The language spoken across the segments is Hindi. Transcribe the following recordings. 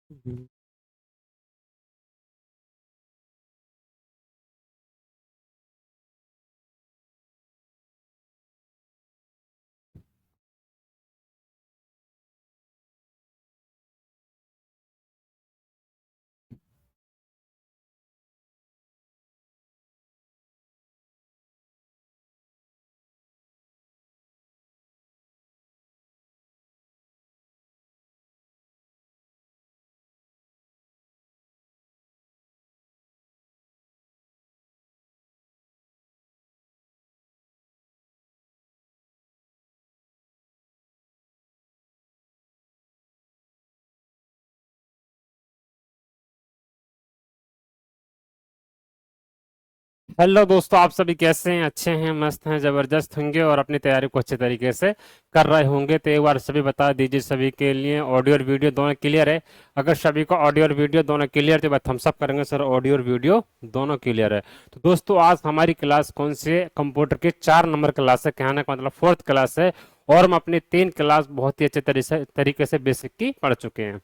हम्म। हेलो दोस्तों, आप सभी कैसे हैं? अच्छे हैं, मस्त हैं, जबरदस्त होंगे और अपनी तैयारी को अच्छे तरीके से कर रहे होंगे। तो एक बार सभी बता दीजिए, सभी के लिए ऑडियो और वीडियो दोनों क्लियर है? अगर सभी को ऑडियो और वीडियो दोनों क्लियर तो बात थम्स अप करेंगे, सर ऑडियो और वीडियो दोनों क्लियर है। तो दोस्तों, आज हमारी क्लास कौन सी है? कंप्यूटर की 4 नंबर क्लास है, कहने का मतलब फोर्थ क्लास है। और हम अपनी 3 क्लास बहुत ही अच्छे तरीके से बेसिक की पढ़ चुके हैं।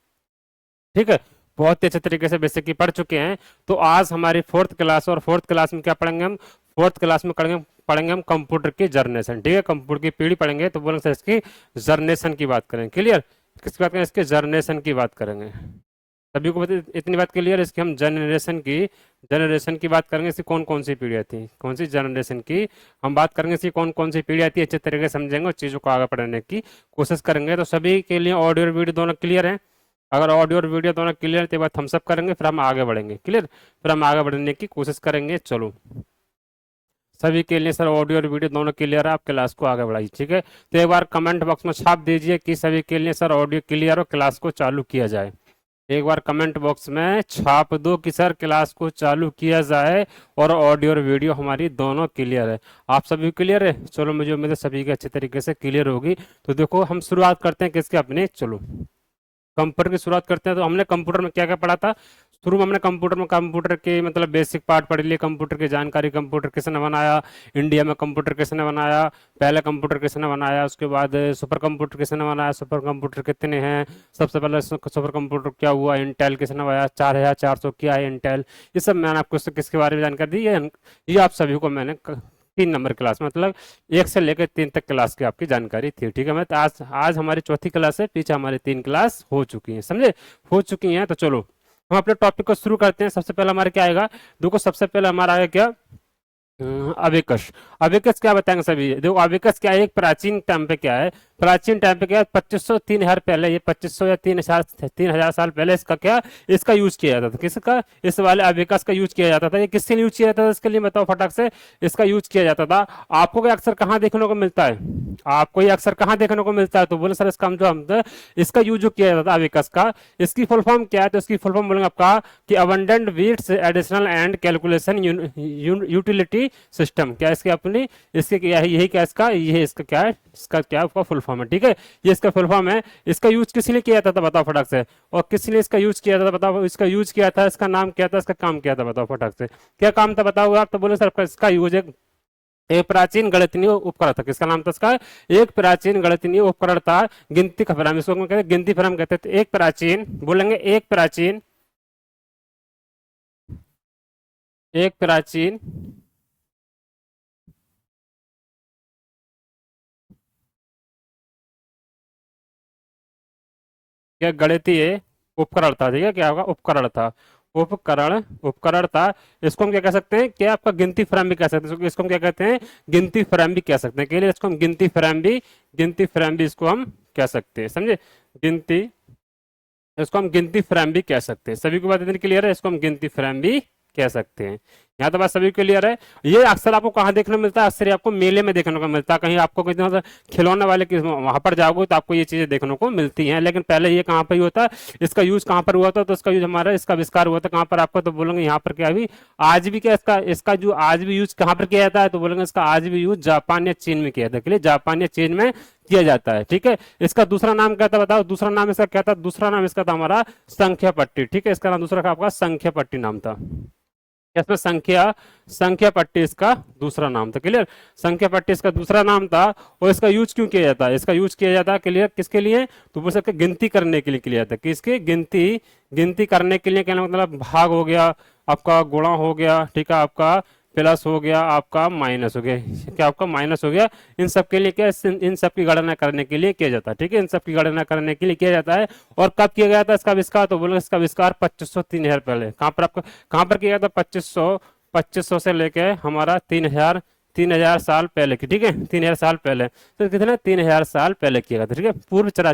ठीक है, बहुत ही अच्छे तरीके से बेसिक की पढ़ चुके हैं। तो आज हमारी फोर्थ क्लास, और फोर्थ क्लास में क्या पढ़ेंगे हम? फोर्थ क्लास में पढ़ेंगे पढ़ेंगे हम कंप्यूटर की जर्नेशन। ठीक है, कंप्यूटर की पीढ़ी पढ़ेंगे, तो बोलेंगे सर इसकी जर्नेशन की बात करें। क्लियर? किसकी बात करें? इसके जर्नेशन की बात करेंगे। सभी को इतनी बात क्लियर है? इसकी हम जनरेशन की बात करेंगे। इसकी कौन कौन सी पीढ़ी आती है, कौन सी जनरेशन की हम बात करेंगे, इसकी कौन कौन सी पीढ़ी आती है, अच्छे तरीके से समझेंगे और चीज़ों को आगे बढ़ाने की कोशिश करेंगे। तो सभी के लिए ऑडियो और वीडियो दोनों क्लियर है? अगर ऑडियो और वीडियो दोनों क्लियर तो बात थम्स अप करेंगे, फिर हम आगे बढ़ेंगे। क्लियर? फिर हम आगे बढ़ने की कोशिश करेंगे। चलो, सभी के लिए सर ऑडियो और वीडियो दोनों क्लियर है, आप क्लास को आगे बढ़ाइए। ठीक है, तो एक बार कमेंट बॉक्स में छाप दीजिए कि सभी के लिए सर ऑडियो क्लियर और क्लास को चालू किया जाए। एक बार कमेंट बॉक्स में छाप दो कि सर क्लास को चालू किया जाए और ऑडियो और वीडियो हमारी दोनों क्लियर है। आप सभी क्लियर है? चलो, मुझे उम्मीद है सभी के अच्छे तरीके से क्लियर होगी। तो देखो, हम शुरुआत करते हैं किसके? अपने। चलो, कंप्यूटर की शुरुआत करते हैं। तो हमने कंप्यूटर में क्या क्या पढ़ा था? शुरू में हमने कंप्यूटर के मतलब बेसिक पार्ट पढ़ लिए, कंप्यूटर की जानकारी, कंप्यूटर किसने बनाया, इंडिया में कंप्यूटर किसने बनाया, पहले कंप्यूटर किसने बनाया, उसके बाद सुपर कंप्यूटर किसने बनाया, सुपर कंप्यूटर कितने हैं, सबसे पहले सुपर कंप्यूटर क्या हुआ, इंटेल किसने बनाया, 4400 क्या है इंटेल। ये सब मैंने आपको किसके बारे में जानकारी दी है? ये आप सभी को मैंने 3 नंबर क्लास, मतलब 1 से लेकर 3 तक क्लास की आपकी जानकारी थी। ठीक है, मैं तो आज आज हमारी चौथी क्लास है, पीछे हमारी 3 क्लास हो चुकी हैं, समझे? हो चुकी हैं। तो चलो, हम अपने टॉपिक को शुरू करते हैं। सबसे पहले हमारे क्या आएगा? देखो, सबसे पहले हमारा आएगा क्या? अबेकस। अबेकस क्या बताएंगे सभी? देखो, अबेकस क्या है? एक प्राचीन टाइम पे क्या है? प्राचीन टाइम पे क्या है? 2500 3000 पहले, ये 2500 या 3000 साल पहले इसका क्या, इसका यूज किया जाता था। किसका? इस वाले अबेकस का यूज किया जाता था। ये किसके लिए यूज किया जाता था? इसके लिए बताओ फटाक से। इसका यूज किया जाता था। आपको क्या अक्सर कहाँ देखने को मिलता है? आपको ये अक्सर कहाँ देखने को मिलता है? तो बोले सर इसका हम जो हम इसका यूज जो किया जाता था अबेकस का, इसकी फुल फॉर्म क्या है? तो इसकी फुल फॉर्म बोलेंगे आपका कि abundant bits additional and calculation utility system. क्या इसके अपनी, इसके क्या है? यही क्या इसका, ये इसका क्या है? इसका क्या उसका फुल फॉर्म है। ठीक है, ये इसका फुल फॉर्म है। इसका यूज किस लिए किया जाता था बताओ फटाक से? और किस लिए इसका यूज किया जाता था बताओ? इसका यूज किया था, इसका नाम क्या था, इसका काम क्या था बताओ फटाक से? क्या काम था बताओ आप? तो बोले सर इसका यूज एक प्राचीन गणितीय उपकरण था। किसका नाम था इसका? एक प्राचीन गणितीय उपकरण था, गिनती का फ्रेम। इसको कहते हैं गिनती फ्रेम कहते थे। एक प्राचीन, बोलेंगे एक प्राचीन, एक प्राचीन क्या गणितीय उपकरण था। ठीक है, क्या होगा? उपकरण था। उपकरण, उपकरण था। इसको हम क्या कह सकते हैं? क्या आपका गिनती फ्रेम भी कह सकते हैं। इसको हम क्या कहते हैं? गिनती फ्रेम भी कह सकते हैं। के लिए इसको हम गिनती फ्रेम भी इसको हम कह सकते हैं, समझे? गिनती, इसको हम गिनती फ्रेम भी कह सकते हैं। सभी को बात इतनी क्लियर है? इसको हम गिनती फ्रेम भी कह सकते हैं। यहाँ तो बात सभी क्लियर है। ये अक्सर आपको कहाँ देखने को मिलता है? अक्सर आपको मेले में देखने को मिलता है। कहीं आपको कहीं खिलौने वाले की वहां पर जाओगे तो आपको ये चीजें देखने को मिलती हैं। लेकिन पहले ये कहाँ पर ही होता है? इसका यूज कहाँ पर हुआ था? तो इसका यूज हमारा, इसका आविष्कार हुआ था कहाँ पर? आपको तो बोलेंगे यहाँ पर क्या भी आज भी क्या इसका इसका जो आज भी यूज कहाँ पर किया जाता है? तो बोलेंगे इसका आज भी यूज जापान या चीन में किया जाता है। जापान या चीन में किया जाता है। ठीक है, इसका दूसरा नाम क्या था बताओ? दूसरा नाम इसका क्या था? दूसरा नाम इसका था हमारा संख्या पट्टी। ठीक है, इसका नाम दूसरा का आपका संख्या पट्टी नाम था। इसमें संख्या संख्या पट्टी इसका दूसरा नाम था। क्लियर, संख्या पट्टी इसका दूसरा नाम था। और इसका यूज क्यों किया जाता है? इसका यूज किया जाता है क्लियर किसके लिए? तो बोल सकते गिनती करने के लिए किया जाता है। किसकी गिनती? गिनती करने के लिए। कहना मतलब भाग हो गया आपका, गुणा हो गया, ठीक है, आपका प्लस हो गया, आपका माइनस हो गया, क्या आपका माइनस हो गया, इन सब के लिए क्या, इन सब की गणना करने के लिए किया जाता है। ठीक है, इन सब की गणना करने के लिए किया जाता है। और कब किया गया था इसका आविष्कार? तो बोलो इसका आविष्कार 2503 पहले। कहाँ पर आपका, कहाँ पर किया गया था? 2500 से लेके हमारा 3000 साल पहले की। ठीक है, 3000 साल पहले। तो कितने? 3000 साल पहले किया गया था। ठीक है, पूर्व चरा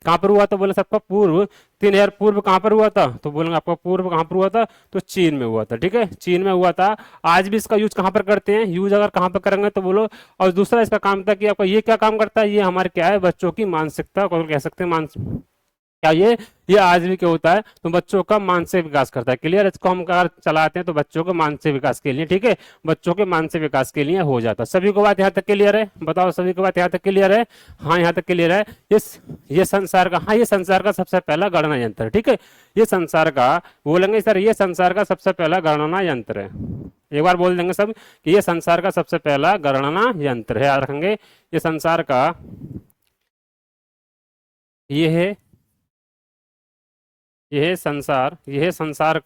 कहाँ पर हुआ था? बोले सबका पूर्व 3000 पूर्व कहाँ पर हुआ था? तो बोलेंगे आपका पूर्व कहाँ पर हुआ था? तो चीन में हुआ था। ठीक है, चीन में हुआ था। आज भी इसका यूज कहाँ पर करते हैं? यूज अगर कहाँ पर करेंगे तो बोलो। और दूसरा इसका काम था कि आपका ये क्या काम करता है? ये हमारे क्या है, बच्चों की मानसिकता को कह सकते हैं, क्या ये आज भी क्या होता है? तो बच्चों का मानसिक विकास करता है। क्लियर, इसको हम अगर चलाते हैं तो बच्चों के मानसिक विकास के लिए, ठीक है, बच्चों के मानसिक विकास के लिए हो जाता है। सभी को बात यहाँ तक क्लियर है? बताओ, सभी को बात यहाँ तक क्लियर है? हाँ, यहाँ तक क्लियर है। ये संसार का, हाँ, ये संसार का सबसे पहला गणना यंत्र है। ठीक है, ये संसार का, बोलेंगे सर ये संसार का सबसे पहला गणना यंत्र है। एक बार बोल देंगे सब कि ये संसार का सबसे पहला गणना यंत्र है। याद रखेंगे, ये संसार का, ये है, यह संसार का सबसे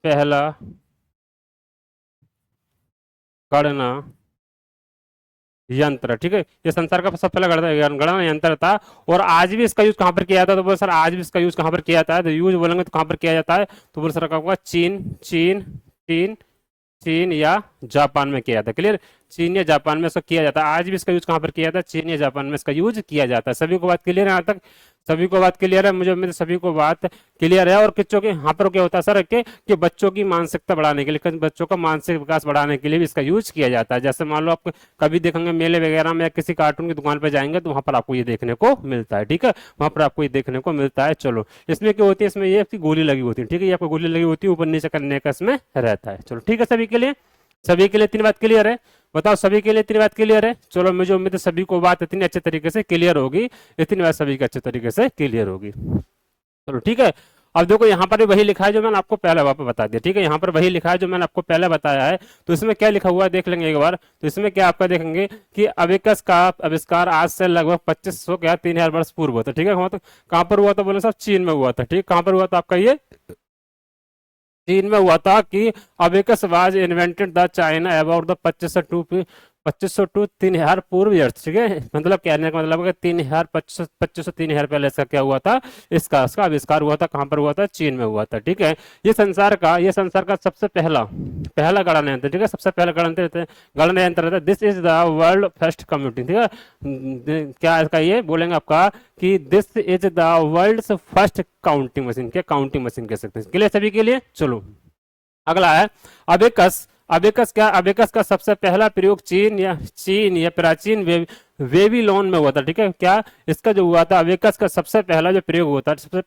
पहला गणना यंत्र। ठीक है, ये संसार का सबसे पहला गणना यंत्र था। और आज भी इसका यूज कहां पर किया जाता है? तो बोले सर आज भी इसका यूज कहां पर किया जाता है? तो यूज बोलेंगे तो कहां पर किया जाता है? तो बोले सर क्या, चीन चीन चीन चीन या जापान में किया जाता है। क्लियर, चीन या जापान में इसका किया जाता है। आज भी इसका यूज कहां पर किया जाता है? चीन या जापान में इसका यूज किया जाता है। सभी को बात क्लियर है यहाँ तक? सभी को बात क्लियर है? मुझे उम्मीद है सभी को बात क्लियर है। और किच्चों के यहाँ पर क्या होता है सर कि बच्चों की मानसिकता बढ़ाने के लिए, बच्चों का मानसिक विकास बढ़ाने के लिए भी इसका यूज किया जाता है। जैसे मान लो आप कभी देखेंगे मेले वगैरह में या किसी कार्टून की दुकान पर जाएंगे तो वहां पर आपको ये देखने को मिलता है। ठीक है, वहां पर आपको ये देखने को मिलता है। चलो, इसमें क्या होती है? इसमें ये आपकी गोली लगी होती है। ठीक है, ये आपको गोली लगी होती है, ऊपर नीचे करने का इसमें रहता है। चलो ठीक है, सभी के लिए, सभी के लिए इतनी बात क्लियर है? बताओ, सभी के लिए इतनी बात क्लियर है? चलो, मुझे उम्मीद है सभी को बात इतनी अच्छे तरीके से क्लियर होगी, इतनी बात सभी को अच्छे तरीके से क्लियर होगी। चलो ठीक है, अब देखो यहाँ पर भी वही लिखा है जो मैंने आपको पहले वहां पर बता दिया। ठीक है, यहाँ पर वही लिखा है जो मैंने आपको पहले बताया है। तो इसमें क्या लिखा हुआ है देख लेंगे एक बार। तो इसमें क्या आपका देखेंगे कि अबेकस का आविष्कार आज से लगभग 2500 क्या 3000 वर्ष पूर्व हुआ था। ठीक है, तो कहाँ पर हुआ था? बोले साहब चीन में हुआ था। ठीक, कहाँ पर हुआ था आपका? ये चीन में हुआ था। कि abacus was invented the China about the 2500 to 3000 पूर्व ईयर्स। ठीक है, मतलब कहने का मतलब है 2500 पहले इसका क्या हुआ था? इसका आविष्कार हुआ था। कहां पर हुआ था? चीन में हुआ था। ठीक है, ये संसार का सबसे पहला गणना यंत्र। ठीक है, सबसे पहला गणना यंत्र था। This is the world first computing. ठीक है, क्या इसका ये बोलेंगे आपका कि this is the world first counting machine. क्या काउंटिंग मशीन कह सकते हैं? क्लियर सभी के लिए? चलो, अगला है अबेकस। अबेकस का सबसे पहला प्रयोग चीन या प्राचीन वेबीलोन में हुआ था। ठीक है, क्या इसका जो हुआ था अबेकस का सबसे पहला जो प्रयोग हुआ था, सबसे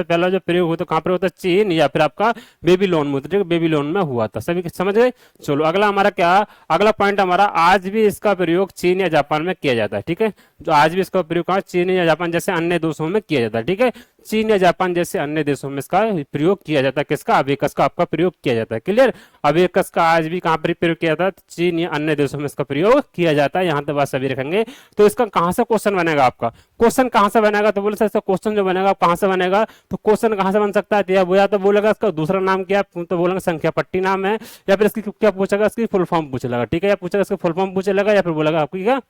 पहला जो प्रयोग हुआ था कहाँ पर होता? चीन या फिर आपका बेबीलोन में। ठीक है, बेबीलोन में हुआ था। सभी समझ गए? चलो, अगला हमारा क्या, अगला पॉइंट हमारा, आज भी इसका प्रयोग चीन या जापान में किया जाता है। ठीक है, जो आज भी इसका प्रयोग कहाँ? चीन या जापान जैसे अन्य देशों में किया जाता है। ठीक है, चीन या जापान जैसे अन्य देशों में इसका प्रयोग किया जाता है। किसका? अबेकस का आपका प्रयोग किया जाता है। क्लियर, अबेकस का आज भी कहाँ पर प्रयोग किया जाता है? चीन या अन्य देशों में इसका प्रयोग किया जाता है। यहाँ तक बात सभी रखेंगे। तो इसका कहां से क्वेश्चन बनेगा आपका? क्वेश्चन कहां से बनेगा? तो बोले सर इसका क्वेश्चन जो बनेगा कहां से बनेगा? तो क्वेश्चन कहां से बन सकता है? या तो बोलेगा इसका दूसरा नाम क्या है? तो बोलेंगे संख्या पट्टी नाम है। या फिर इसकी क्या पूछेगा? इसकी फुल फॉर्म पूछेगा। ठीक है, या पूछेगा इसका फुल फॉर्म पूछेगा, या फिर बोलेगा आपकी क्या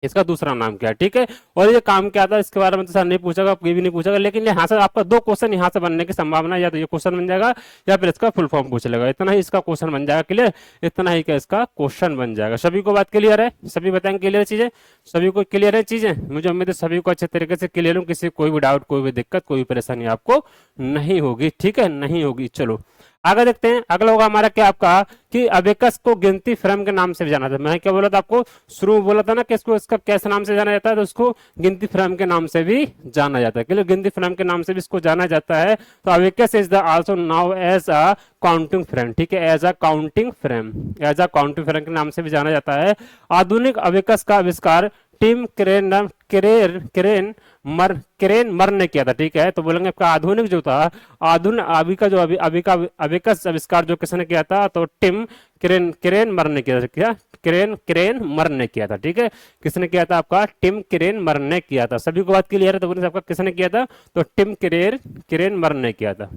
इसका दूसरा नाम क्या है। ठीक है, और ये काम क्या था इसके बारे में तो सर नहीं पूछेगा, कोई भी नहीं पूछेगा। लेकिन यहाँ से आपका दो क्वेश्चन यहाँ से बनने की संभावना, या तो ये क्वेश्चन बन जाएगा या फिर इसका फुल फॉर्म पूछ लेगा। इतना ही इसका क्वेश्चन बन जाएगा। क्लियर, इतना ही क्या इसका क्वेश्चन बन जाएगा। सभी को बात क्लियर है? सभी बताएंगे क्लियर चीजें? सभी को क्लियर है चीजें? मुझे उम्मीद है सभी को अच्छे तरीके से क्लियर हो, किसी कोई भी डाउट, कोई भी दिक्कत, कोई भी परेशानी आपको नहीं होगी। ठीक है, नहीं होगी। चलो आगे देखते हैं। अगला होगा हमारा क्या आपका कि अबेकस को गिनती फ्रेम के नाम से भी जाना जाता है। मैं क्या बोला था आपको शुरू में? बोला था ना कि इसको इसका कैसे नाम से जाना जाता है? तो उसको गिनती फ्रेम के नाम से भी जाना जाता है। क्लियर, गिनती फ्रेम के नाम से भी इसको जाना जाता है। तो abacus is the also known as a counting frame. ठीक है, एज अ काउंटिंग फ्रेम के नाम से भी जाना जाता है। आधुनिक अबेकस का आविष्कार टिम क्रेन मर ने किया था, ठीक है। तो बोलेंगे आपका आधुनिक जो था, आधुनिक अभी का जो अभिकस आविष्कार जो किसने किया था, तो टिम क्रेन मर ने किया था। क्या? क्रेन मर ने किया था, ठीक है। किसने किया था? आपका टिम क्रेन मर ने किया था। सभी को बात क्लियर है? तो बोले आपका किसने किया था? तो टिम क्रेन मर ने किया था।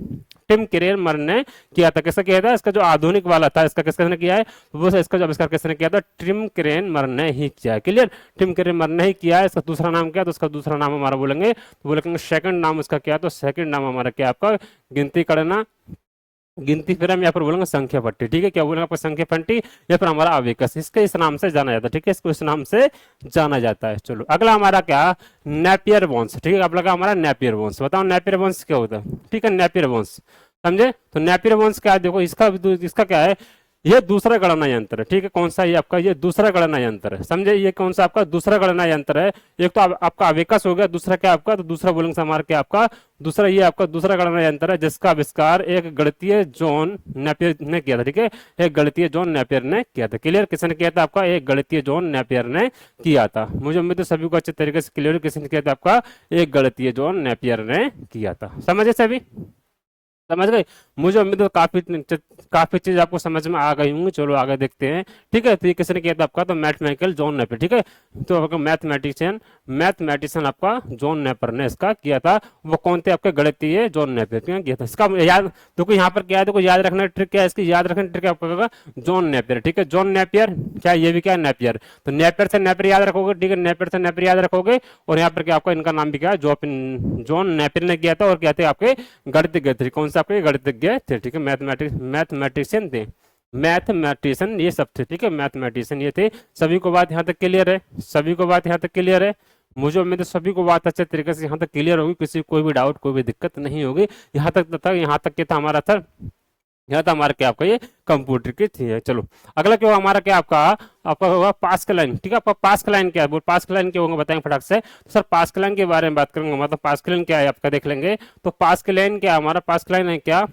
टिम क्रेन मर ने किया था। किसका किया था? इसका जो आधुनिक वाला था, इसका किसने किया है? तो वो इसका जो आविष्कार किसने किया था? टिम क्रेन मर ने ही किया है। क्लियर? टिम क्रेन मर ने ही किया है। इसका दूसरा नाम क्या है? तो उसका दूसरा नाम हमारा बोलेंगे, तो बोलेंगे सेकंड नाम उसका क्या है? तो सेकंड नाम हमारा क्या है? आपका गिनती करना, गिनती फिर हम यहाँ पर बोलेंगे संख्या पट्टी, ठीक है। क्या बोलेंगे? आपको संख्या पट्टी या फिर हमारा अविकस, इसके इस नाम से जाना जाता है, ठीक है। इसको इस नाम से जाना जाता है। चलो अगला हमारा क्या? नेपियर वंश, ठीक है। अब लगा हमारा नेपियर वंश। बताओ नेपियर वंश क्या होता है? ठीक है, नेपियर वंश समझे? तो नेपियर वंश क्या है? देखो इसका क्या है? ये दूसरा गणना यंत्र है, ठीक है। कौन सा? ये आपका ये दूसरा गणना यंत्र है, समझे? ये कौन सा? आपका दूसरा गणना यंत्र है। एक तो आपका अविकस हो गया, दूसरा क्या आपका? तो दूसरा बोलेंगे हमारा क्या आपका? दूसरा ये आपका दूसरा गणना यंत्र है, जिसका आविष्कार एक गणितीय जॉन नेपियर ने किया था, ठीक है। एक गणितीय जॉन नेपियर ने किया था। क्लियर? किसने किया था? आपका एक गणितीय जॉन नेपियर ने किया था। मुझे उम्मीद है सभी को अच्छे तरीके से क्लियर। किसने किया था? आपका एक गणितीय जॉन नेपियर ने किया था। समझे सभी? समझ गए? मुझे उम्मीद है काफी चीज आपको समझ में आ गई होंगी। चलो आगे देखते हैं, ठीक है। तो ये किसने किया था? आपका तो मैथमेटिकल जॉन नेपर, ठीक है। तो आपका मैथमेटिशियन आपका जॉन नेपर ने इसका किया था। वो कौन थे? आपके गणितीय जॉन नेपर ने किया था। इसका याद देखो, यहाँ पर क्या है? देखो याद रखना ट्रिक क्या है इसकी? याद रखना ट्रिक आपका होगा जॉन नेपियर, ठीक है। जॉन नेपियर क्या? ये भी क्या है? नेपियर। तो नेपियर से नेपियर याद रखोगे, ठीक है। नेपियर से नेपियर याद रखोगे। और यहाँ पर क्या आपका इनका नाम भी क्या है? जॉन नेपियर ने किया था। और क्या थे? आपके गणितज्ञ थे। कौन सा? आपके गणितज्ञ थे, ठीक है। मैथमेटिशियन थे, मैथमेटिशियन ये सब थे, ठीक है। मैथमेटिशियन ये थे। सभी को बात यहाँ तक क्लियर है? सभी को बात यहाँ तक क्लियर है? मुझे उम्मीद है सभी को बात अच्छे तरीके से यहाँ तक क्लियर होगी। किसी कोई भी डाउट, कोई भी दिक्कत नहीं होगी। यहाँ तक था, यहाँ तक के था हमारा था, यहाँ था हमारा क्या आपका ये कंप्यूटर की थी। चलो अगला क्या होगा हमारा? क्या आपका आपका होगा पास्कल लाइन, ठीक है। आपका पास्कल लाइन क्या है? बोल पास्कल लाइन क्या होगा बताएंगे फटाक से। तो सर पास्कल लाइन के बारे में बात करेंगे, मतलब पास्कल लाइन क्या है आपका देख लेंगे। तो पास्कल लाइन क्या? हमारा पास्कल लाइन है क्या?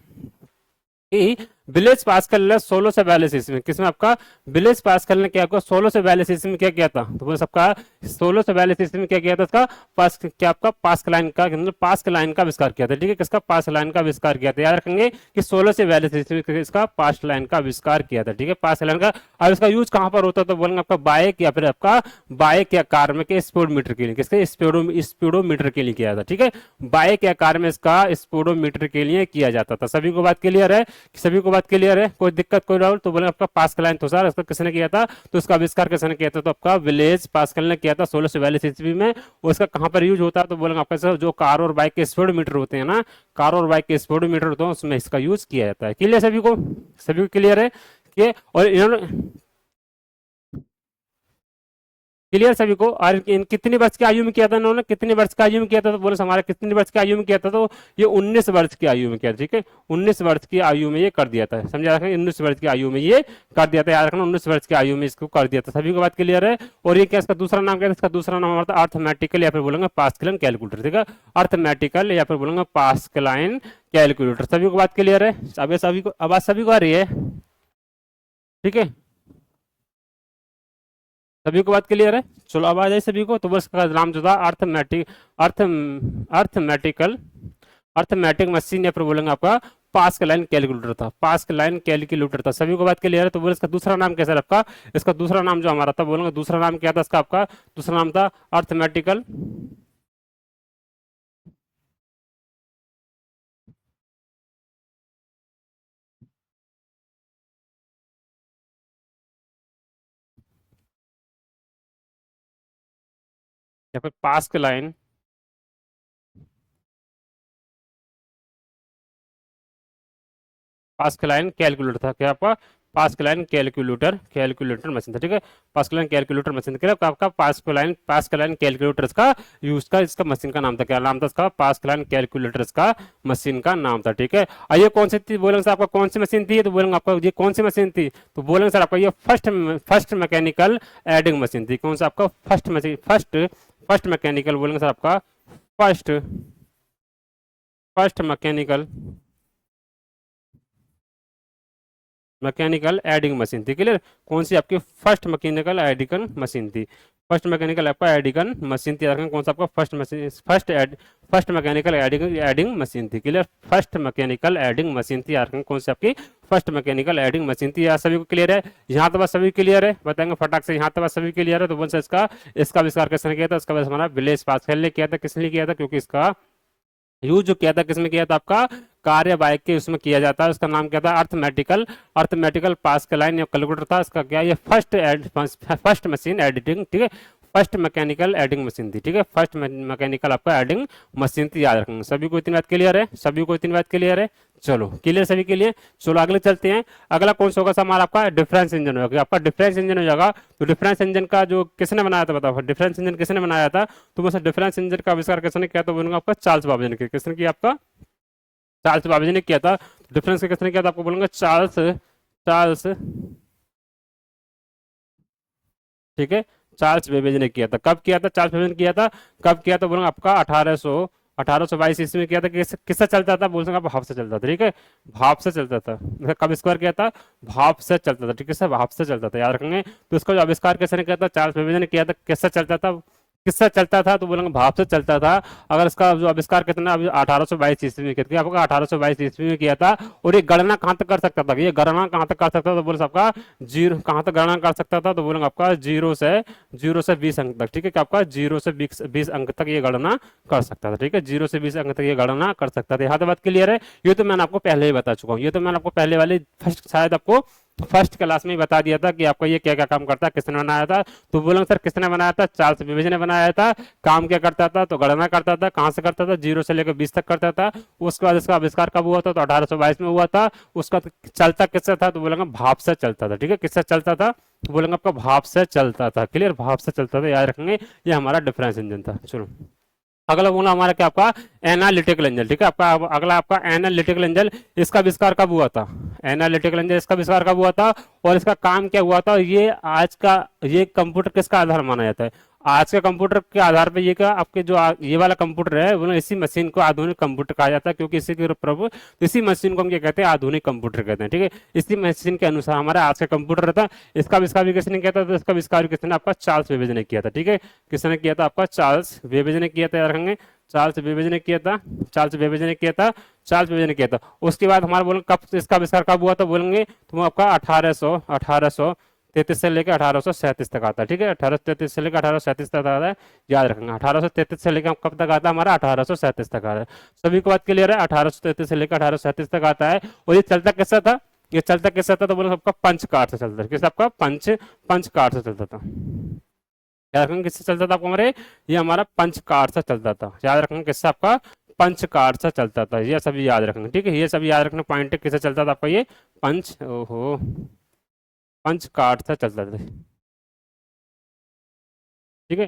विलेज पास्कल ने 1642 ईस्वी में, किसमें? आपका विलेज पास्कल ने क्या? 1642 ईस्वी में क्या किया था? तो बोले सबका 1642 ईस्वी में क्या किया था? इसका क्या आपका पास्कल लाइन का पास्कल लाइन का आविष्कार किया था, ठीक है। किसका? पास्कल लाइन का आविष्कार किया था। याद रखेंगे कि 1642 ईस्वी में इसका पास्कल लाइन का आविष्कार किया था, ठीक है। पास्कल लाइन का। अब इसका यूज कहां पर होता है? तो बोलेंगे आपका बाइक या फिर आपका बाइक या कार में के स्पीडोमीटर के लिए, किसके? स्पीडोमीटर के लिए किया था, ठीक है। बाइक या कार में इसका स्पीडोमीटर के लिए किया जाता था। सभी को बात क्लियर है? सभी को बात क्लियर है? कोई दिक्कत, कोई डाउट? तो बोले आपका पास्कल लाइन तो सर इसका किसने किया था? तो इसका आविष्कार किसने किया था? तो आपका विलेज पास्कल ने किया था 1642 ईस्वी में। और इसका कहां पर यूज होता है? तो बोलेंगे आपका जो कार और बाइक के स्पीडोमीटर होते हैं ना, कार और बाइक के स्पीडोमीटर होते हैं, उसमें इसका यूज किया जाता है। क्लियर सभी को? सभी को क्लियर है? कि और इन्होंने क्लियर सभी को? और इन कितनी वर्ष की आयु में किया था इन्होंने? कितनी वर्ष की आयु में किया था? तो बोले हमारे कितनी वर्ष की आयु में किया था? तो ये 19 वर्ष की आयु में किया था, ठीक है। 19 वर्ष की आयु में ये कर दिया था, समझा रखना। 19 वर्ष की आयु में ये कर दिया था, याद रखना। 19 वर्ष की आयु में इसको कर दिया था। सभी को बात क्लियर है? और ये क्या इसका दूसरा नाम क्या था? इसका दूसरा नाम हमारा था अर्थमेटिकल या फिर बोलेंगे पास्कलाइन कैलकुलेटर, ठीक है। अर्थमेटिकल या फिर बोलेंगे पास्कलाइन कैलकुलेटर। सभी को बात क्लियर है? अब सभी को आवाज सभी को आ रही है? ठीक है, सभी को बात क्लियर है? चलो आवाज आई सभी को? तो बस का नाम जो था अर्थ अर्थमेटिकल अर्थमेटिक मशीन या फिर बोलेंगे आपका पास्कल लाइन कैलकुलेटर था। पास्कल लाइन कैलकुलेटर था। सभी को बात क्लियर है? तो बोले इसका दूसरा नाम कैसा है आपका? इसका दूसरा नाम जो हमारा था बोलेंगे, दूसरा नाम क्या था इसका? आपका दूसरा नाम था अर्थमेटिकल या फिर पास्कलाइन कैलकुलेटर था। क्या आपका? पास्कलाइन कैलकुलेटर मशीन था, ठीक है। पास्कलाइन कैलकुलेटर मशीन था। आपका पास्कलाइन कैलकुलेटर का यूज का इसका मशीन का नाम था। क्या नाम था इसका? पास्कलाइन कैलकुलेटर का मशीन का नाम था, ठीक है। और ये कौन सी थी बोलेंगे सर? आपका कौन सी मशीन थी? तो बोलेंगे आपका ये कौन सी मशीन थी? तो बोलेंगे सर आपका ये फर्स्ट मैकेनिकल एडिंग मशीन थी। कौन सा? आपका फर्स्ट मशीन, फर्स्ट मैकेनिकल बोलेंगे सर आपका first first mechanical mechanical adding machine थी। क्लियर, कौन सी आपकी फर्स्ट मैकेनिकल एडिंग मशीन थी, फर्स्ट मैकेनिकल आपका एडिंग मशीन थी, कौन सा आपका first machine, first mechanical adding adding machine थी। Clear, first mechanical adding machine थी, कौन सी आपकी फर्स्ट मैकेनिकल एडिंग मशीन थी। यार सभी को क्लियर है, यहाँ तो बस सभी क्लियर है, बताएंगे फटाक से, यहाँ तो बस सभी क्लियर है। तो बोल से इसका आविष्कार किसने किया था, इसका बस हमारा ब्लेस पास्कल ने किया था। किसने किया था, क्योंकि इसका यूज जो किया था किसमें किया था, आपका कार्यवाहक के उसमें किया जाता है। उसका नाम क्या था, अर्थमेटिकल पास्कलाइन या कैलकुलेटर था। इसका क्या, ये फर्स्ट मशीन एडिटिंग, ठीक है, फर्स्ट मैकेनिकल एडिंग मशीन थी। ठीक है, फर्स्ट मैकेनिकल आपका एडिंग मशीन थी, याद रखेंगे। सभी को इतनी बात क्लियर है, सभी को इतनी बात क्लियर है। चलो क्लियर सभी के लिए। चलो अगले चलते हैं। अगला कौन सा होगा हमारा, आपका डिफरेंस इंजन होगा। आपका डिफरेंस इंजन हो जाएगा। तो डिफरेंस इंजन का जो किसने बनाया था, बताओ डिफरेंस इंजन किसने बनाया था। तो बस डिफरेंस इंजन का आविष्कार किसने किया, तो बोलूंगा आपका चार्ल्स बाबेज ने किया। किसने किया, आपका चार्ल्स बाबेज ने किया था। डिफरेंस का किसने किया था, आपको बोलूंगा चार्ल्स चार्ल्स ठीक है, चार्ल्स बेबेज ने किया था। कब किया था, चार्ल्स बेबेज ने किया था, कब किया था, बोलूंगा आपका 1822 ईस्वी में किया था। किससे चलता था, बोल सकते आप भाप से चलता था। ठीक है, भाप से चलता था। कब स्क्वायर किया था, भाप से चलता था। ठीक है, भाप से चलता था, याद रखेंगे। तो इसका जो आविष्कार किसने किया था, चार्ल्स बेबेज ने किया था। किससे चलता था, किससे चलता था, तो बोलेंगे भाप से चलता था। अगर इसका जो आविष्कार कितना, अभी 1822 ईस्वी में किया, आपका 1822 ईस्वी में किया था। और ये गणना कहाँ तक कर सकता था, ये गणना कहाँ तक कर सकता था, तो बोले आपका जीरो, कहाँ तक गणना कर सकता था, तो बोलेंगे आपका जीरो से 20 अंक तक। ठीक है, क्या आपका 0 से 20 अंक तक ये गणना कर सकता था। ठीक है, 0 से 20 अंक तक ये गणना कर सकता था। यहाँ तो बात क्लियर है। ये तो मैंने आपको पहले ही बता चुका हूँ, ये तो मैंने आपको पहले वाली शायद आपको फर्स्ट क्लास में ही बता दिया था कि आपका ये क्या क्या काम करता है, किसने बनाया था। तो बोलेंगे सर किसने बनाया था, चार्ल्स बेबेज ने बनाया था। काम क्या करता था, तो गणना करता था। कहाँ से करता था, 0 से लेकर 20 तक करता था। उसके बाद इसका आविष्कार कब हुआ था, तो 1822 में हुआ था। उसका चलता किससे था, तो बोलेंगे भाप से चलता था। ठीक है, किससे चलता था, तो बोलेंगे आपका भाप से चलता था। क्लियर, भाप से चलता था, याद रखेंगे। ये हमारा डिफरेंस इंजन था। चलो अगला बोला हमारा क्या, आपका एनालिटिकल एंजल। ठीक है, आपका अगला आपका एनालिटिकल एंजल। इसका आविष्कार कब हुआ था, एनालिटिकल एंजल इसका आविष्कार कब हुआ था, और इसका काम क्या हुआ था। ये आज का ये कंप्यूटर किसका आधार माना जाता है, आज के कंप्यूटर के आधार पे। ये क्या आपके जो ये वाला कंप्यूटर है, वो इसी मशीन को आधुनिक कंप्यूटर कहा जाता है, क्योंकि इसी के प्रभु इसी मशीन को हम क्या कहते हैं, आधुनिक कंप्यूटर कहते हैं। ठीक है, इसी मशीन के अनुसार हमारा आज का कंप्यूटर रहता है। इसका आविष्कार भी किसने किया था, तो इसका आविष्कार किसने, आपका चार्ल्स बेबेज ने किया था। ठीक है, किसने किया था, आपका चार्ल्स बेबेज ने किया था, याद रखेंगे। चार्ल्स बेबेज ने किया था, चार्ल्स बेबेज ने किया था, चार्ल्स बेबेज ने किया था। उसके बाद हमारा बोलेंगे कब इसका आविष्कार कब हुआ था, बोलेंगे तो आपका 1833 से लेकर 1837 तक आता है। ठीक है, 1833 से लेकर 1837 तक आता है, याद रखेंगे। 1833 से लेकर कब तक आता है, हमारा 1837 तक आता है। सभी को बात क्लियर है, 1833 से लेकर 1837 तक आता है। और ये चलता कैसा था, ये चलता कैसा था, तो बोले सबका पंच कार्ड से चलता था। किस आपका पंच कार्ड से चलता था, याद रखेंगे। किससे चलता था आपको, हमारे ये हमारा पंच कार्ड से चलता था, याद रखेंगे। किससे, आपका पंच कार्ड से चलता था। ये सभी याद रखेंगे। ठीक है, ये सभी याद रखना पॉइंट। किससे चलता था आपका ये पंच कार्ड से चलता था। ठीक है,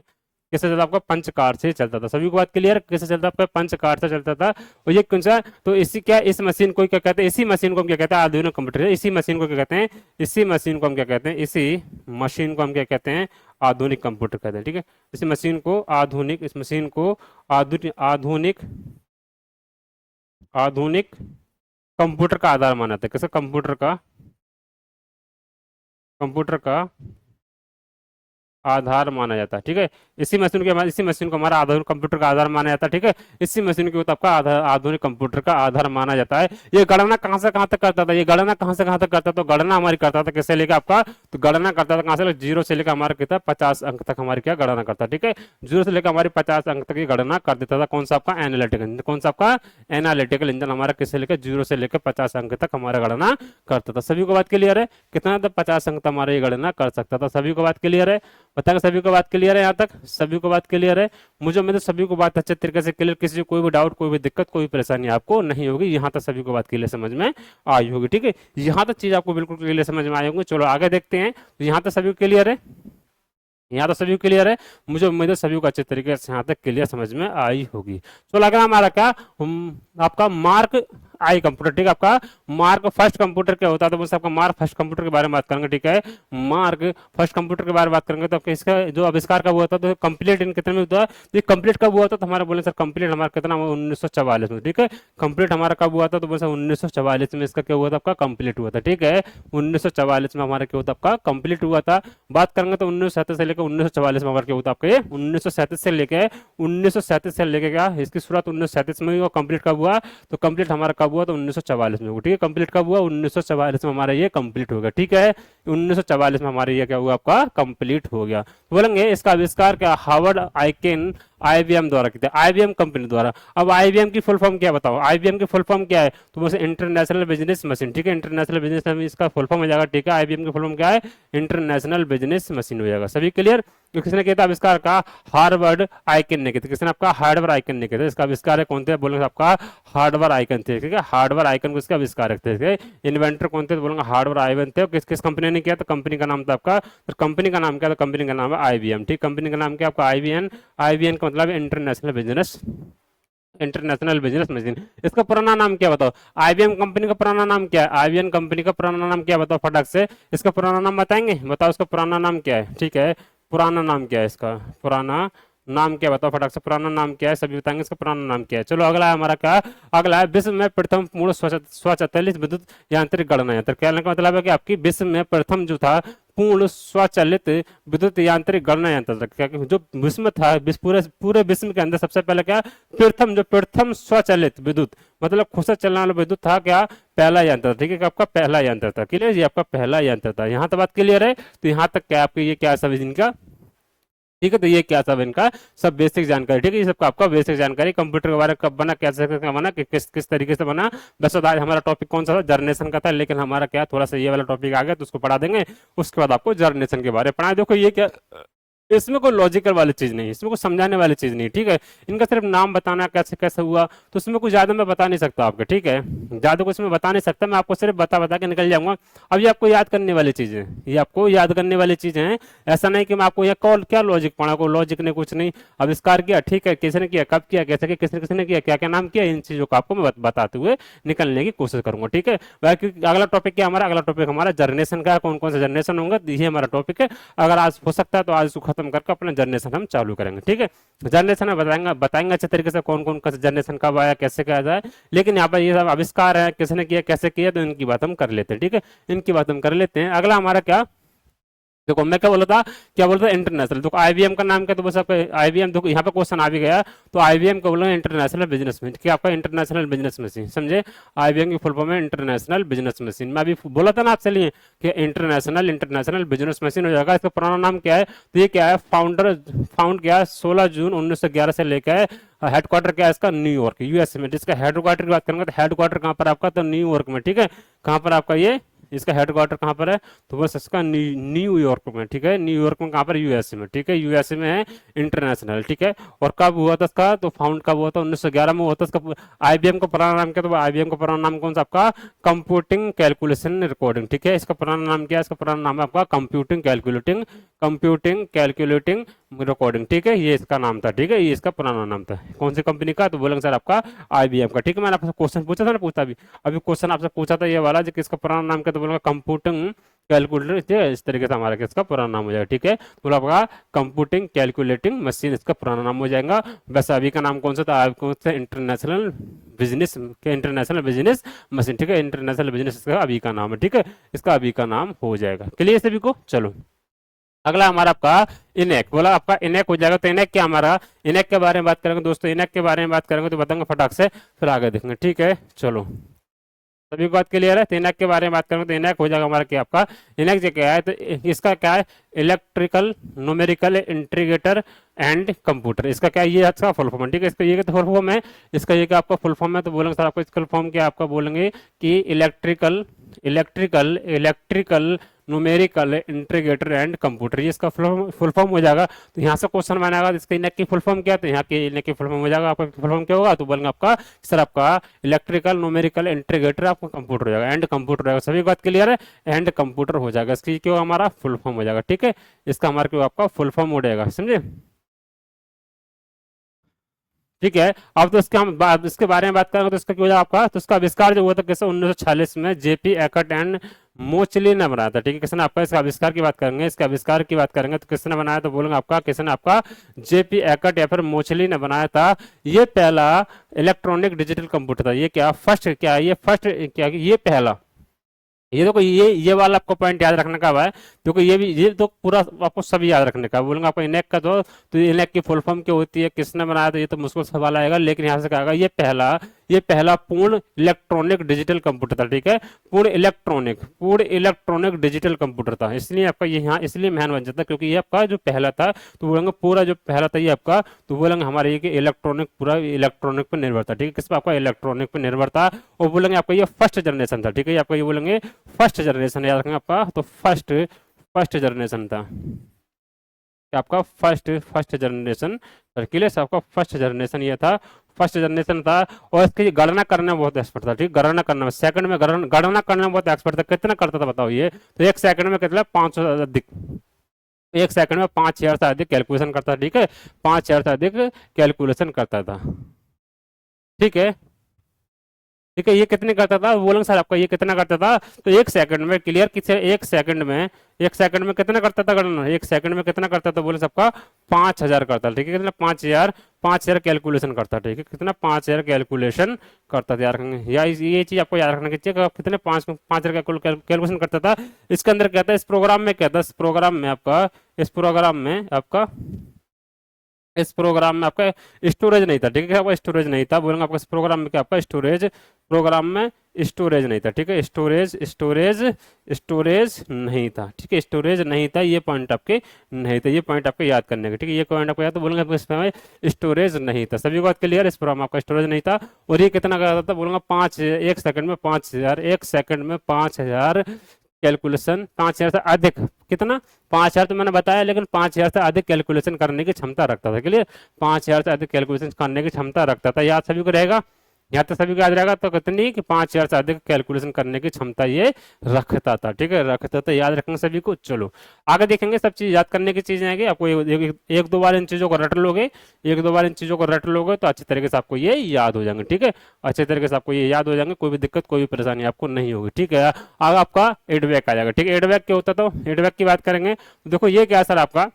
किससे चलता आपका पंच कार्ड से चलता था। सभी को बात क्लियर, किससे चलता आपका पंच कार्ड से चलता था। और ये कौन सा, तो इसी क्या, इस मशीन को क्या कहते हैं, इसी मशीन को हम क्या कहते हैं, आधुनिक कंप्यूटर। इसी मशीन को क्या कहते हैं, इसी मशीन को हम क्या कहते हैं, इसी मशीन को हम क्या कहते हैं, आधुनिक कंप्यूटर कहते हैं। ठीक है, इस मशीन को आधुनिक, इस मशीन को आधुनिक आधुनिक कंप्यूटर का आधार माना जाता है। किसका, कंप्यूटर का आधार माना जाता है। ठीक है, इसी मशीन को हमारा आधुनिक कंप्यूटर का आधार माना जाता है। ठीक है, इसी मशीन को आपका आधुनिक कंप्यूटर का आधार माना जाता है। ये गणना कहाँ से कहाँ तक करता था, ये गणना कहाँ से कहाँ तक करता था, तो गणना हमारी करता था किससे लेकर आपका, तो गणना करता था कहाँ से, 0 से लेकर हमारा कितना 50 अंक तक हमारी क्या गणना करता। ठीक है, 0 से लेकर हमारी 50 अंक तक की गणना कर देता था। कौन सा, आपका एनालिटिकल इंजन। कौन सा, आपका एनालिटिकल इंजन हमारा किससे लेकर 0 से लेकर 50 अंक तक हमारा गणना करता था। सभी को बात क्लियर है, कितना था, 50 अंक तक हमारा ये गणना कर सकता था। सभी को बात क्लियर है, बताएंगे। सभी को बात क्लियर है, यहाँ तक सभी को बात क्लियर है। मुझे उम्मीद है सभी को बात अच्छे तरीके से क्लियर, किसी को कोई भी डाउट, कोई भी दिक्कत, कोई परेशानी आपको नहीं होगी। यहाँ तक सभी को बात क्लियर समझ में आई होगी। ठीक है, यहाँ तक चीज आपको बिल्कुल क्लियर समझ में आई होगी। चलो आगे देखते हैं। तो यहाँ तक सभी को क्लियर है, यहाँ तो सभी क्लियर है। मुझे उम्मीद है सभी को अच्छे तरीके से यहाँ तक क्लियर समझ में आई होगी। तो लग रहा हमारा क्या, हम आपका मार्क आई कंप्यूटर, ठीक है। आपका मार्क फर्स्ट कंप्यूटर क्या होता है, तो मुझसे आपका मार्क फर्स्ट कंप्यूटर के बारे में बात करेंगे, ठीक है। मार्क फर्स्ट कंप्यूटर के बारे में बात करेंगे तो इसका जो आविष्कार कब हुआ था, तो कंप्लीट इन कितने में हुआ था, तो कंप्लीट कब हुआ था, तो हमारा बोले सर कंप्लीट हमारा कितना 1944 में, ठीक है। कंप्लीट हमारा कब हुआ था, तो बोले 1944 में इसका क्या हुआ था, आपका कंप्लीट हुआ था, ठीक है। 1944 में हमारा क्या हुआ था, आपका कंप्लीट हुआ था। बात करेंगे तो 1937 से लेकर 1944 में हमारा क्या हुआ था, आपका ये 1937 से लेकर 1937 से लेकर क्या इसकी शुरुआत 1937 में हुई और कंप्लीट कब हुआ, तो कंप्लीट हमारा कब हुआ, तो 1944 में हुआ, ठीक है। कंप्लीट कब हुआ, 1944 में हमारा ये कंप्लीट हो गया, ठीक है। 1944 में हमारा ये क्या हुआ, आपका कंप्लीट हो गया। बोलेंगे इसका आविष्कार क्या हार्वर्ड आइकेन आईबीएम द्वारा किया, आईबीएम कंपनी द्वारा। अब आईबीएम की फुल फॉर्म क्या बताओ, आईबीएम की फुल फॉर्म क्या है, तो मुझे इंटरनेशनल बिजनेस मशीन, ठीक है। इंटरनेशनल बिजनेस मशीन इसका फुल फॉर्म हो जाएगा, ठीक है। आईबीएम की फुल फॉर्म क्या है, इंटरनेशनल बिजनेस मशीन हो जाएगा। सभी क्लियर। तो किसने किया था आविष्कार का, हार्वर्ड आइकन ने किया था। किसने, आपका हार्वर्ड आइकन ने किया था। इसका आविष्कार है कौन थे, बोलेंगे आपका हार्वर्ड आइकन थे, ठीक है। हार्वर्ड आइकन को इसका आविष्कारक थे, इन्वेंटर कौन थे, तो बोलेंगे हार्वर्ड आइकन थे। किस किस कंपनी ने किया, तो कंपनी का नाम था आपका, तो कंपनी का नाम क्या, तो कंपनी का नाम है आईबीएम, ठीक। कंपनी का नाम क्या आपका आईबीएम, आईबीएम का मतलब international business, international business machine. इसका पुराना नाम क्या बताओ, आईबीएम कंपनी का पुराना नाम क्या है, आईबीएम कंपनी का पुराना नाम क्या बताओ फटाक से, इसका पुराना नाम बताएंगे, बताओ इसका पुराना नाम क्या है, ठीक है। पुराना नाम क्या है, इसका पुराना नाम क्या बताओ फटाक से, पुराना नाम क्या है, सभी बताएंगे इसका पुराना नाम क्या है। चलो अगला है हमारा क्या, अगला है विश्व में प्रथम पूर्ण स्वचालित विद्युत यांत्रिक गणना यंत्र। कहने का मतलब है कि आपकी विश्व में प्रथम जो था पूर्ण स्वचालित विद्युत यांत्रिक गणना यंत्र था, क्या जो विश्व में था, पूरे पूरे विश्व के अंदर सबसे पहले क्या प्रथम, जो प्रथम स्वचालित विद्युत मतलब खुद से चलने वाला विद्युत था, क्या पहला यंत्र, ठीक है। आपका पहला यंत्र था, क्लियर, ये आपका पहला यंत्र था। यहाँ तक बात क्लियर है, तो यहाँ तक क्या आपके ये क्या सब इनका, ठीक है। तो ये क्या सब इनका सब बेसिक जानकारी, ठीक है। ये सबका आपका बेसिक जानकारी कंप्यूटर के बारे में कब बना, कैसे बना, किस किस तरीके से बना। वैसे आज हमारा टॉपिक कौन सा था, जर्नेशन का था, लेकिन हमारा क्या थोड़ा सा ये वाला टॉपिक आ गया तो उसको पढ़ा देंगे, उसके बाद आपको जर्नेशन के बारे में पढ़ाए। देखो ये क्या, इसमें कोई लॉजिकल वाली चीज नहीं, इसमें कोई समझाने वाली चीज नहीं, ठीक है। इनका सिर्फ नाम बताना कैसे कैसे हुआ, तो उसमें कुछ ज्यादा मैं बता नहीं सकता आपके, ठीक है। ज्यादा कुछ मैं बता नहीं सकता, मैं आपको सिर्फ बता बता के निकल जाऊंगा। अब ये आपको याद करने वाली चीजें, ये आपको याद करने वाली चीजें हैं। ऐसा नहीं कि मैं आपको ये कॉल क्या लॉजिक पढ़ा, कोई लॉजिक नहीं, कुछ नहीं। आविष्कार किया, ठीक है, किसने किया, कब किया, कैसे किया, किसने किसने किया, क्या क्या नाम किया, इन चीजों को आपको मैं बताते हुए निकलने की कोशिश करूंगा, ठीक है। बाकी अगला टॉपिक क्या हमारा, अगला टॉपिक हमारा जर्नेशन का, कौन कौन सा जर्नेशन होंगे, ये हमारा टॉपिक है। अगर आज हो सकता है तो आज इसको खत्म करके अपना जर्नेशन हम चालू करेंगे, ठीक है। जनरेशन में बताएंगे बताएंगे अच्छे तरीके से कौन कौन का जनरेशन कब आया, कैसे किया जाए। लेकिन यहाँ पर ये सब आविष्कार है, किसने किया, कैसे किया, तो इनकी बात हम कर लेते हैं, ठीक है। इनकी बात हम कर लेते हैं। अगला हमारा क्या, देखो मैं क्या बोला था, क्या बोलता था इंटरनेशनल। देखो आईबीएम का नाम क्या, तो बस आपका आईबीएम, देखो यहाँ पे क्वेश्चन आ भी गया, तो आईबीएम को बोला इंटरनेशनल बिजनेस मशीन, क्या आपका इंटरनेशनल बिजनेस मशीन, समझे। आईबीएम की फुल फॉर्म है इंटरनेशनल बिजनेस मशीन। मैं अभी बोला था ना आपसे लिए कि इंटरनेशनल इंटरनेशनल बिजनेस मशीन हो जाएगा। इसका पुराना नाम क्या है, तो ये क्या है, फाउंड किया 16 जून 1911 से लेकर, हेडक्वार्टर क्या है इसका, न्यूयॉर्क यूएसए में। जिसका हेडक्वार्टर की बात करेंगे तो हेडक्वार्टर कहाँ पर आपका, तो न्यूयॉर्क में, ठीक है। कहाँ पर आपका ये, इसका हेडक्वार्टर कहाँ पर है, तो बस इसका न्यूयॉर्क में, ठीक है। न्यूयॉर्क में कहाँ पर, यूएसए में, ठीक है। यूएसए में है इंटरनेशनल, ठीक है। और कब हुआ था इसका, तो फाउंड कब हुआ था, 1911 में हुआ था इसका। आईबीएम का पुराना नाम क्या, तो आईबीएम का पुराना नाम कौन सा आपका, कंप्यूटिंग कैलकुलेशन रिकॉर्डिंग, ठीक है। इसका पुराना नाम क्या है, इसका पुराना नाम है आपका कंप्यूटिंग कैलकुलेटिंग रिकॉर्डिंग, ठीक है। ये इसका नाम था, ठीक है। ये इसका पुराना नाम था। कौन सी कंपनी का, तो बोलेंगे सर आपका आईबीएम का, ठीक है। मैंने आपसे क्वेश्चन पूछा था ना, पूछा अभी क्वेश्चन आपसे पूछा था ये वाला, जो किसका पुराना नाम क्या, तो बोलेंगे कंप्यूटिंग कैलकुलेटर, इस तरीके से हमारा इसका पुराना नाम हो जाएगा, ठीक है। बोला आपका कंप्यूटिंग कैलकुलेटिंग मशीन इसका पुराना नाम हो जाएगा। वैसे अभी का नाम कौन सा था, कौन सा इंटरनेशनल बिजनेस मशीन, ठीक है। इंटरनेशनल बिजनेस इसका अभी का नाम है, ठीक है। इसका अभी का नाम हो जाएगा, क्लियर सभी को। चलो अगला हमारा आपका इनेक, बोला आपका इनेक हो जाएगा। तो इनेक क्या हमारा, इनेक के बारे में बात करेंगे दोस्तों, इनेक के बारे में बात करेंगे तो बताऊंगा फटाक से, फिर आगे देखेंगे, ठीक है। चलो सभी को बात क्लियर है। तो इनेक के बारे में बात करेंगे तो इनेक हो जाएगा हमारा क्या, आपका इनेक जो क्या है, तो इसका क्या है, electrical numerical integrator and computer. इसका क्या है, ये इसका फुल फॉर्म है, ठीक है। इसका ये फुल फॉर्म है, इसका ये क्या आपका फुल फॉर्म है, तो बोलेंगे सर आपको इसका फुल फॉर्म क्या आपका, बोलेंगे कि electrical electrical electrical numerical integrator and computer, ये इसका फुल फॉर्म हो जाएगा। तो यहाँ से क्वेश्चन बनेगा इसका इनेक की फुल फॉर्म क्या, तो यहाँ के इनेक की फुल फॉर्म हो जाएगा। आपका फुल फॉर्म क्या होगा, तो बोलेंगे आपका सर आपका इलेक्ट्रिकल न्यूमेरिकल इंटीग्रेटर आपका कंप्यूटर हो जाएगा, एंड कंप्यूटर हो जाएगा। सभी बात क्लियर है, एंड कंप्यूटर हो जाएगा। इसकी क्यों हमारा फुल फॉर्म हो जाएगा, ठीक है। इसका हमारा क्यों आपका फुल फॉर्म हो जाएगा, समझे। ठीक है। अब तो इसके हम इसके बारे में बात करेंगे तो इसका क्या हुआ आपका, तो इसका आविष्कार जो हुआ था किसे, 1946 में जेपी एकट एंड मोचली ने बनाया था। ठीक है, किसने आपका इसका आविष्कार की बात करेंगे, इसके आविष्कार की बात करेंगे तो किसने बनाया, तो बोलेंगे आपका किसने, आपका जेपी एकट या फिर मोचली ने बनाया था। ये पहला इलेक्ट्रॉनिक डिजिटल कंप्यूटर था। ये क्या फर्स्ट, क्या ये फर्स्ट, क्या ये पहला, ये देखो ये वाला आपको पॉइंट याद रखने का है, क्योंकि ये भी, ये तो पूरा आपको सब याद रखने का बोलूंगा आपको। इनेक का तो इनेक की फुल फॉर्म क्या होती है, किसने बनाया, तो ये तो मुश्किल सवाल आएगा, लेकिन यहाँ से क्या आएगा, ये पहला पूर्ण इलेक्ट्रॉनिक डिजिटल कंप्यूटर था। ठीक है, पूर्ण इलेक्ट्रॉनिक डिजिटल कंप्यूटर था, इसलिए आपका ये यहाँ इसलिए महान बन जाता है, क्योंकि ये आपका जो पहला था, तो बोलेंगे पूरा जो पहला था ये आपका, तो बोलेंगे हमारे ये कि इलेक्ट्रॉनिक, पूरा इलेक्ट्रॉनिक पर निर्भर था। ठीक है, किस पर, आपका इलेक्ट्रॉनिक पर निर्भर था। और बोलेंगे आपका ये फर्स्ट जनरेशन था। ठीक है, आपका ये बोलेंगे फर्स्ट जनरेशन, याद रखेंगे आपका, तो फर्स्ट जनरेशन था कि आपका फर्स्ट जनरेशन सर्किलस, आपका फर्स्ट जनरेशन ये था, फर्स्ट जनरेशन था। और इसकी गणना करने में बहुत एक्सपर्ट था। ठीक, गणना करने में, सेकंड में गणना करने में बहुत एक्सपर्ट था। कितना करता था बताओ ये, तो एक सेकंड में कितना, 500 से अधिक, एक सेकंड में 5000 से अधिक कैलकुलेशन करता था। ठीक है, 5000 से अधिक कैलकुलेशन करता था। ठीक है, ठीक है, ये कितने करता था, बोलेंगे सर आपका ये कितना करता था, तो एक सेकंड में क्लियर, किसे, एक सेकंड में कितना करता था गणना, एक सेकंड में कितना करता था, बोले सबका 5000 करता था। ठीक है, कितना, 5000 कैलकुलेशन करता था। ठीक है, कितना, 5000 कैलकुलेशन करता था। याद रखेंगे, या ये चीज आपको याद रखना चाहिए, कितने 5000 कैलकुलेशन करता था। इसके अंदर क्या था, इस प्रोग्राम में क्या था, इस प्रोग्राम में आपका स्टोरेज नहीं था। ठीक है, आपका स्टोरेज नहीं था, बोलेंगे आपका इस प्रोग्राम में क्या, आपका प्रोग्राम में स्टोरेज नहीं था। ठीक है, स्टोरेज नहीं था। ठीक है, स्टोरेज नहीं था, ये पॉइंट आपके नहीं था, ये पॉइंट आपको याद करने का। ठीक है, ये पॉइंट आपको याद, तो बोलेंगे आपको इसमें स्टोरेज नहीं था। सभी को बात क्लियर, इस प्रोग्राम आपका स्टोरेज नहीं था। और ये कितना करता था, बोलूंगा 5, एक सेकंड में 5000, एक सेकंड में 5000 कैलकुलेशन, 5000 से अधिक, कितना, 5000 तो मैंने बताया, लेकिन 5000 से अधिक कैलकुलेशन करने की क्षमता रखता था। क्लियर, 5000 से अधिक कैलकुलेशन करने की क्षमता रखता था। याद सभी को रहेगा, यहाँ तक सभी को याद रहेगा, तो कितनी कि 5000 से अधिक कैलकुलेशन करने की क्षमता ये रखता था। ठीक है, रखता था, याद रखेंगे सभी को। चलो आगे देखेंगे, सब चीज याद करने की चीजें आएंगी आपको। एक दो बार इन चीजों को रट लोगे, एक दो बार इन चीजों को रट लोगे तो अच्छी तरीके से आपको ये याद हो जाएंगे। ठीक है, अच्छे तरीके से आपको ये याद हो जाएंगे, कोई भी दिक्कत, कोई भी परेशानी आपको नहीं होगी। ठीक है, आगे आपका एडवैक आ जाएगा। ठीक है, एडवैक क्या होता, तो एडवैक की बात करेंगे तो देखो ये क्या है सर आपका,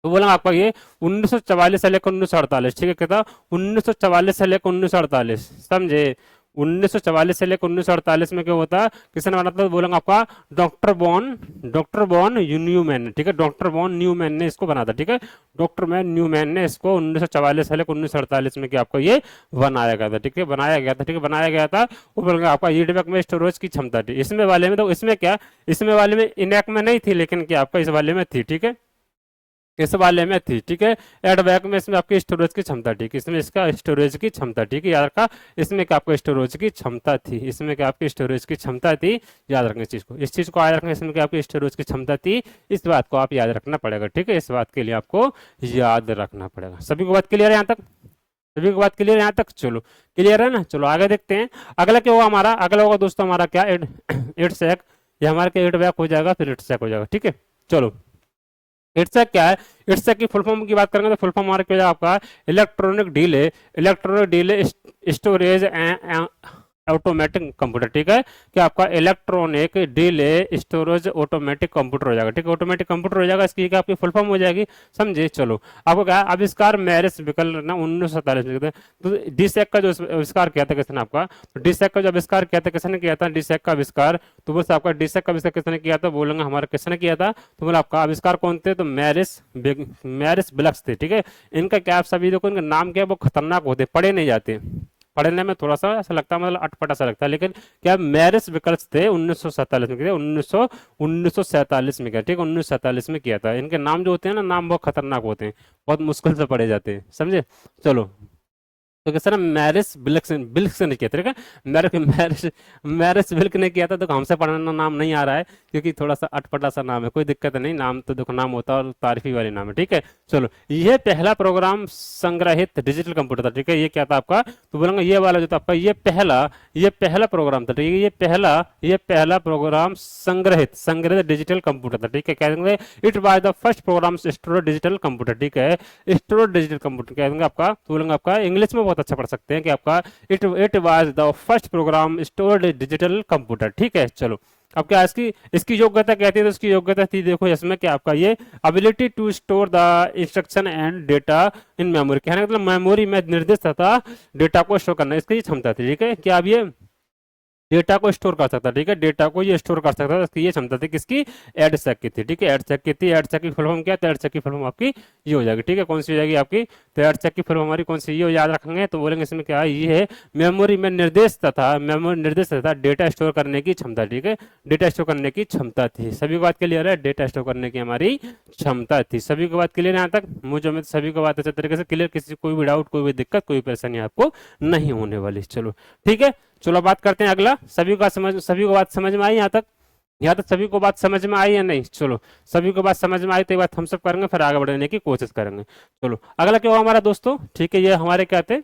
तो बोला आपका ये 1944 से लेकर 1948। ठीक है, कहता 1944 से लेकर 1948, समझे, 1944 से लेकर 1948 में क्या होता, किसने बना था, बोलेंगे आपका डॉक्टर बॉन न्यूमैन। ठीक है, डॉक्टर बॉन न्यूमैन ने इसको बना था। ठीक है, डॉक्टर मैन न्यूमैन ने इसको 1944 से लेकर 1948 में क्या आपको ये बनाया गया था। ठीक है, बनाया गया था। ठीक है, बनाया गया था। वो बोलेंगे आपका ईडबैक में स्टोरेज की क्षमता थी, इसमें वाले में, तो इसमें क्या, इसमें वाले में इनैक में नहीं थी, लेकिन क्या आपका इस वाले में थी। ठीक है, इस वाले में थी। ठीक है, एडबैक में इसमें आपकी स्टोरेज की क्षमता, ठीक है, इसमें इसका स्टोरेज की क्षमता। ठीक है, याद रखा, इसमें क्या आपको स्टोरेज की क्षमता थी, इसमें क्या आपकी स्टोरेज की क्षमता थी। याद रखना इस चीज को, इस चीज को याद रखना, इसमें क्या आपकी स्टोरेज की क्षमता थी, इस बात को आप याद रखना पड़ेगा। ठीक है, इस बात के लिए आपको याद रखना पड़ेगा। सभी को बात क्लियर है यहाँ तक, सभी को बात क्लियर है यहाँ तक, चलो क्लियर है ना। चलो आगे देखते हैं, अगला क्या होगा हमारा, अगला होगा दोस्तों हमारा क्या, एड सेक, ये हमारा क्या एडबैक हो जाएगा, फिर एड सेक हो जाएगा। ठीक है, चलो इट्सएक क्या है, इट्सएक की फुल फॉर्म की बात करेंगे तो फुल फॉर्म हमारा क्या है आपका, electronic delay storage automatic computer. ठीक है, कि आपका electronic delay storage automatic computer हो जाएगा। ठीक है, ऑटोमेटिक कंप्यूटर हो जाएगा, इसकी क्या आपकी फुल फॉर्म हो जाएगी, समझे। चलो आपको क्या आविष्कार मैरिस बिकल ना 1947 में, तो डीसेक का जो आविष्कार किया था किसने आपका, तो डीसेक का जो आविष्कार किया था किसने किया था, डीसेक का आविष्कार, तो बोल आपका डीसेक का आविष्कार किसने किया था, बोलेंगे हमारा किसने किया था, तो बोला आपका आविष्कार कौन थे, तो मैरिस बिलक्स थे। ठीक है, इनका क्या आप सभी देखो, इनका नाम क्या है, वो खतरनाक होते, पढ़े नहीं जाते, पढ़ने में थोड़ा सा ऐसा लगता है, मतलब अटपटा सा लगता है, लेकिन क्या मैरिस विकल्प थे 1947 में, 1947 में किया। ठीक है, 1947 में किया था। इनके नाम जो होते हैं ना, नाम बहुत खतरनाक होते हैं, बहुत मुश्किल से पढ़े जाते हैं, समझे। चलो तो कैसे ना मैरिस बिल्क से नहीं किया, ठीक है। मैरिस मैरिस मैरिस बिल्क ने किया था, तो हमसे पढ़ना नाम नहीं आ रहा है क्योंकि थोड़ा सा अटपटा सा नाम है, कोई दिक्कत नहीं, नाम तो देखो नाम होता है और तारीफी वाली नाम है, ठीक है। चलो, ये पहला प्रोग्राम संग्रहित डिजिटल कंप्यूटर था, ठीक है। ये क्या था आपका, तो बोलेंगे ये वाला जो था आपका, ये पहला प्रोग्राम था, ठीक है। ये पहला प्रोग्राम संग्रहित संग्रहित डिजिटल कंप्यूटर था, ठीक है। कह देंगे it was the first program store digital computer, ठीक है। स्टोर डिजिटल कंप्यूटर कह देंगे आपका, तो बोलेंगे आपका इंग्लिश में बहुत अच्छा पढ़ सकते हैं कि आपका it was the first program store digital computer, ठीक है। चलो, अब क्या इसकी इसकी योग्यता कहती है, तो इसकी योग्यता थी, देखो इसमें क्या आपका ये ability to store the instruction and data in memory, कहने का मतलब मेमोरी में निर्दिष्ट था डेटा को स्टोर करना, इसकी क्षमता थी, ठीक है। क्या अब ये डेटा को स्टोर कर सकता, ठीक है, डेटा को ये स्टोर कर सकता है, इसकी ये क्षमता थी किसकी, एडसेक की थी, ठीक है। एडसेक की थी, एडसेक की फुल फॉर्म क्या, तो एडसेक की फुल फॉर्म आपकी ये हो जाएगी, ठीक है। कौन सी हो जाएगी आपकी, तो एडसेक की फुल फॉर्म हमारी कौन सी, ये याद रखेंगे, तो बोलेंगे इसमें क्या है, ये है मेमोरी में निर्देश तथा डेटा स्टोर करने की क्षमता, ठीक है। डेटा स्टोर करने की क्षमता थी, सभी को बात क्लियर है, डेटा स्टोर करने की हमारी क्षमता थी, सभी को बात क्लियर है यहाँ तक, मुझे में सभी को बात अच्छे तरीके से क्लियर, किसी कोई भी डाउट, कोई भी दिक्कत, कोई परेशानी आपको नहीं होने वाली, चलो ठीक है। चलो बात करते हैं अगला, सभी को बात समझ में आई यहाँ तक, सभी को बात समझ में आई या नहीं, चलो सभी को बात समझ में आई तो एक बात हम सब करेंगे, फिर आगे बढ़ने की कोशिश करेंगे। चलो अगला क्या हुआ हमारा दोस्तों, ठीक है, ये हमारे क्या थे,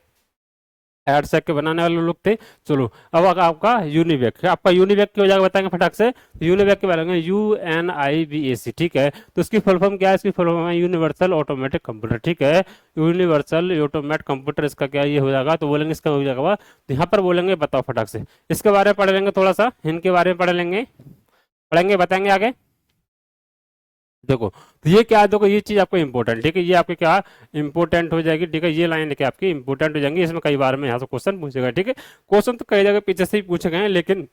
एडसेक के बनाने वाले लोग थे। चलो अब आपका यूनिवेक, आपका यूनिवेक की हो जाएगा, बताएंगे फटाक से, यूनिवेक के बारे में, UNIVAC, ठीक है। तो इसकी फुल फॉर्म क्या है, इसकी फुल फॉर्म है यूनिवर्सल ऑटोमेटिक कंप्यूटर, ठीक है। यूनिवर्सल ऑटोमेटिक कंप्यूटर, इसका क्या ये हो जाएगा, तो बोलेंगे इसका हो जाएगा, तो यहाँ पर बोलेंगे बताओ फटाक से, इसके बारे में पढ़ लेंगे, थोड़ा सा इनके बारे में पढ़ेंगे बताएंगे आगे। देखो, तो ये क्या है, देखो ये चीज आपको इंपॉर्टेंट, ठीक है, ये आपके क्या इंपॉर्टेंट हो जाएगी, ठीक है। ये लाइन लेके आपकी इंपॉर्टेंट हो जाएंगी, इसमें कई बार में यहाँ से क्वेश्चन पूछेगा, ठीक है। क्वेश्चन तो कई जगह पीछे से ही पूछे गए हैं, लेकिन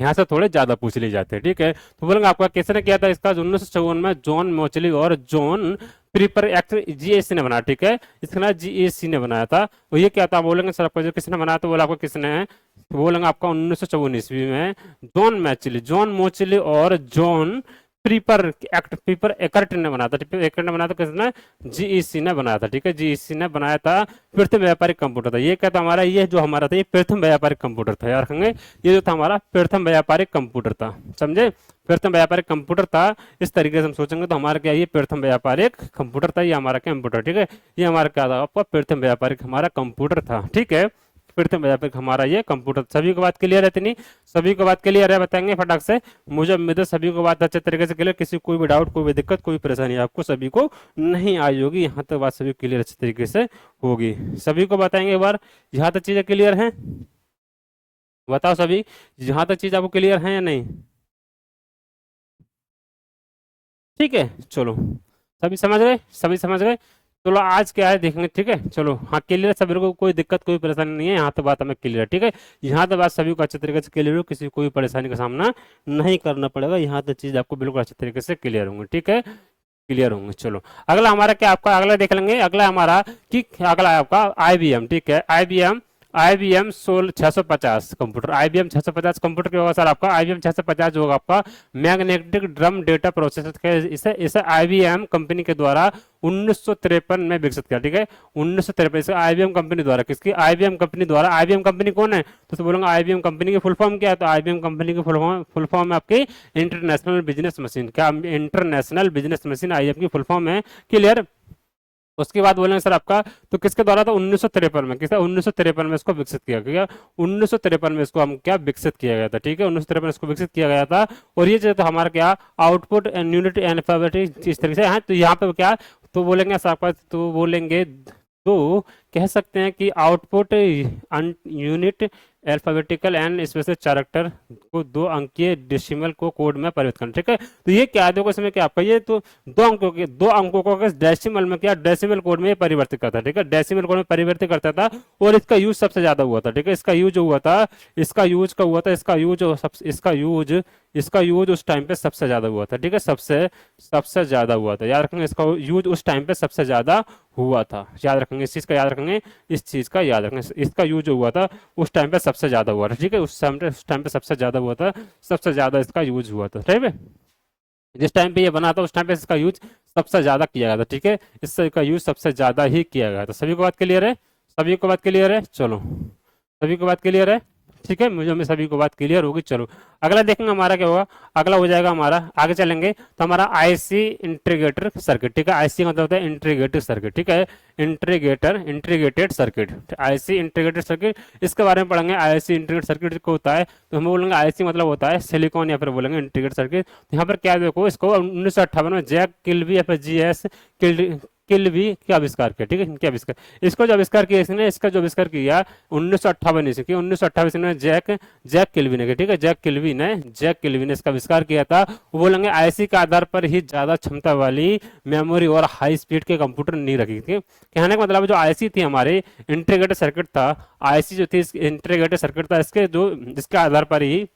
यहाँ से थोड़े ज्यादा पूछ लिए जाते हैं, ठीक है। तो बोलेंगे आपका किसने किया था इसका, 1954 में जॉन मोचली और जॉन प्रीपर एक्ट GAC ने बनाया, ठीक है। इसका नाम GAC ने बनाया था, और ये क्या था, बोलेंगे सर आपको जो किसने बनाया, तो बोला आपको किसने, बोलेंगे आपका 1954 ईस्वी में जॉन मोचली और जॉन प्रीपर एकर्ट ने बनाया था, एकर्ट ने बनाया था, किसने, GEC ने बनाया था, ठीक है। GEC ने बनाया था, प्रथम व्यापारिक कंप्यूटर था, ये क्या था हमारा, ये जो हमारा था, ये प्रथम व्यापारिक कंप्यूटर था, याद रखेंगे, ये जो था हमारा प्रथम व्यापारिक कंप्यूटर था, समझे, प्रथम व्यापारिक कंप्यूटर था। इस तरीके से हम सोचेंगे तो हमारा क्या, ये प्रथम व्यापारिक कंप्यूटर था, ये हमारा कंप्यूटर, ठीक है। ये हमारा क्या था, आपका प्रथम व्यापारिक हमारा कंप्यूटर था, ठीक है। प्रथम व्यापारिक हमारा ये कंप्यूटर, सभी को बात क्लियर है, इतनी सभी को बात क्लियर है, बताएंगे फटाक से, मुझे उम्मीद है सभी को बात अच्छे तरीके से क्लियर, किसी कोई भी डाउट, कोई भी दिक्कत, कोई परेशानी आपको सभी को नहीं आई होगी, यहाँ तक बात सभी क्लियर अच्छे तरीके से होगी, सभी को बताएंगे एक बार, यहाँ तक चीजें क्लियर हैं, बताओ सभी, यहाँ तक चीज आपको क्लियर है या नहीं, ठीक है। चलो सभी समझ गए, चलो आज क्या है देखेंगे, ठीक है। चलो हाँ क्लियर, सभी को कोई दिक्कत, कोई परेशानी नहीं है, यहाँ तो बात हमें क्लियर है, ठीक है। यहाँ तो बात सभी को अच्छे तरीके से क्लियर हो, किसी को कोई परेशानी का सामना नहीं करना पड़ेगा, यहाँ तो चीज आपको बिल्कुल अच्छे तरीके से क्लियर होंगे, ठीक है, क्लियर होंगे। चलो अगला हमारा क्या, आपका अगला देख लेंगे, अगला हमारा कि अगला है आपका IBM, ठीक है। IBM 650 कंप्यूटर, IBM 650 कंप्यूटर क्या होगा सर आपका, IBM 650 जो होगा आपका मैग्नेटिक ड्रम डेटा प्रोसेसर, इसे IBM कंपनी के द्वारा 1953 में विकसित किया, ठीक है। 1953 इसे IBM कंपनी द्वारा, किसकी, IBM कंपनी द्वारा, IBM कंपनी कौन है, तो बोलूंगा IBM कंपनी की फुल फॉर्म क्या है, तो IBM कंपनी की फुल फॉर्म है आपकी इंटरनेशनल बिजनेस मशीन, क्या इंटरनेशनल बिजनेस मशीन IBM की फुल फॉर्म है, क्लियर। उसके बाद बोलेंगे सर आपका, तो किसके द्वारा था, 1953 में, किसका, 1953 में इसको विकसित किया गया, 1953 में इसको हम क्या विकसित किया गया था, ठीक है, 1953 में इसको विकसित किया गया था। और ये जो तो हमारा क्या आउटपुट एंड यूनिट अल्फाबेटिक इस तरीके से है, तो यहाँ पे क्या, तो बोलेंगे सर आपका, तो बोलेंगे तो कह सकते हैं कि output unit alphabetical and special character को 2 अंकीय डेसिमल को कोड में परिवर्तित करना, ठीक है। तो ये क्या देखो इसमें क्या आपका, ये तो 2 अंकों को डेसिमल में क्या, डेसिमल कोड में परिवर्तित करता है, ठीक है, डेसिमल कोड में परिवर्तित करता था, और इसका यूज सबसे ज्यादा हुआ था, ठीक है। इसका यूज हुआ था, इसका यूज उस टाइम पे सबसे ज्यादा हुआ था, ठीक है, सबसे ज्यादा हुआ था, याद रखेंगे, इसका यूज उस टाइम पे सबसे ज्यादा हुआ था, याद रखेंगे, इस चीज का याद रखेंगे, इस चीज का याद रखेंगे, इसका यूज जो हुआ था उस टाइम पे सबसे ज्यादा हुआ था, ठीक है, उस टाइम पे सबसे ज्यादा हुआ था, सबसे ज्यादा इसका यूज हुआ था, ठीक है। जिस टाइम पे ये बना था उस टाइम पे इसका यूज सबसे ज्यादा किया गया था, ठीक है, इसका यूज सबसे ज्यादा ही किया गया था, सभी को बात क्लियर है, सभी को बात क्लियर है? चलो, सभी को बात क्लियर है? ठीक है, मुझे में सभी को बात क्लियर होगी। चलो अगला देखेंगे हमारा क्या होगा। अगला हो जाएगा हमारा, आगे चलेंगे तो हमारा आईसी इंटीग्रेटर सर्किट। ठीक है, आईसी मतलब होता है इंटीग्रेटेड सर्किट। ठीक है, integrated circuit, IC integrated circuit, इसके बारे में पढ़ेंगे। आईसी इंटीग्रेटेड सर्किट को होता है तो हम बोलेंगे आईसी मतलब होता है सिलिकॉन, या फिर बोलेंगे इंटीग्रेटेड सर्किट। तो यहाँ पर क्या देखो, इसको 1958 में जैक किल्बी या फिर जीएस किल्बी के आविष्कार किया। ठीक है, इनके आविष्कार, इसको जो आविष्कार किया इसने, इसका जो आविष्कार किया 1958 से किया, 1958 में जैक जैक किल्बी ने किया। ठीक है, जैक किल्बी ने इसका आविष्कार किया था। वो बोलेंगे आईसी के आधार पर ही ज्यादा क्षमता वाली मेमोरी और हाई स्पीड के कंप्यूटर नहीं रखी थी। कहने का मतलब जो आईसी थी हमारे इंटीग्रेटेड सर्किट था, आईसी जो थी इंटीग्रेटेड सर्किट था, इसके आधार पर ही,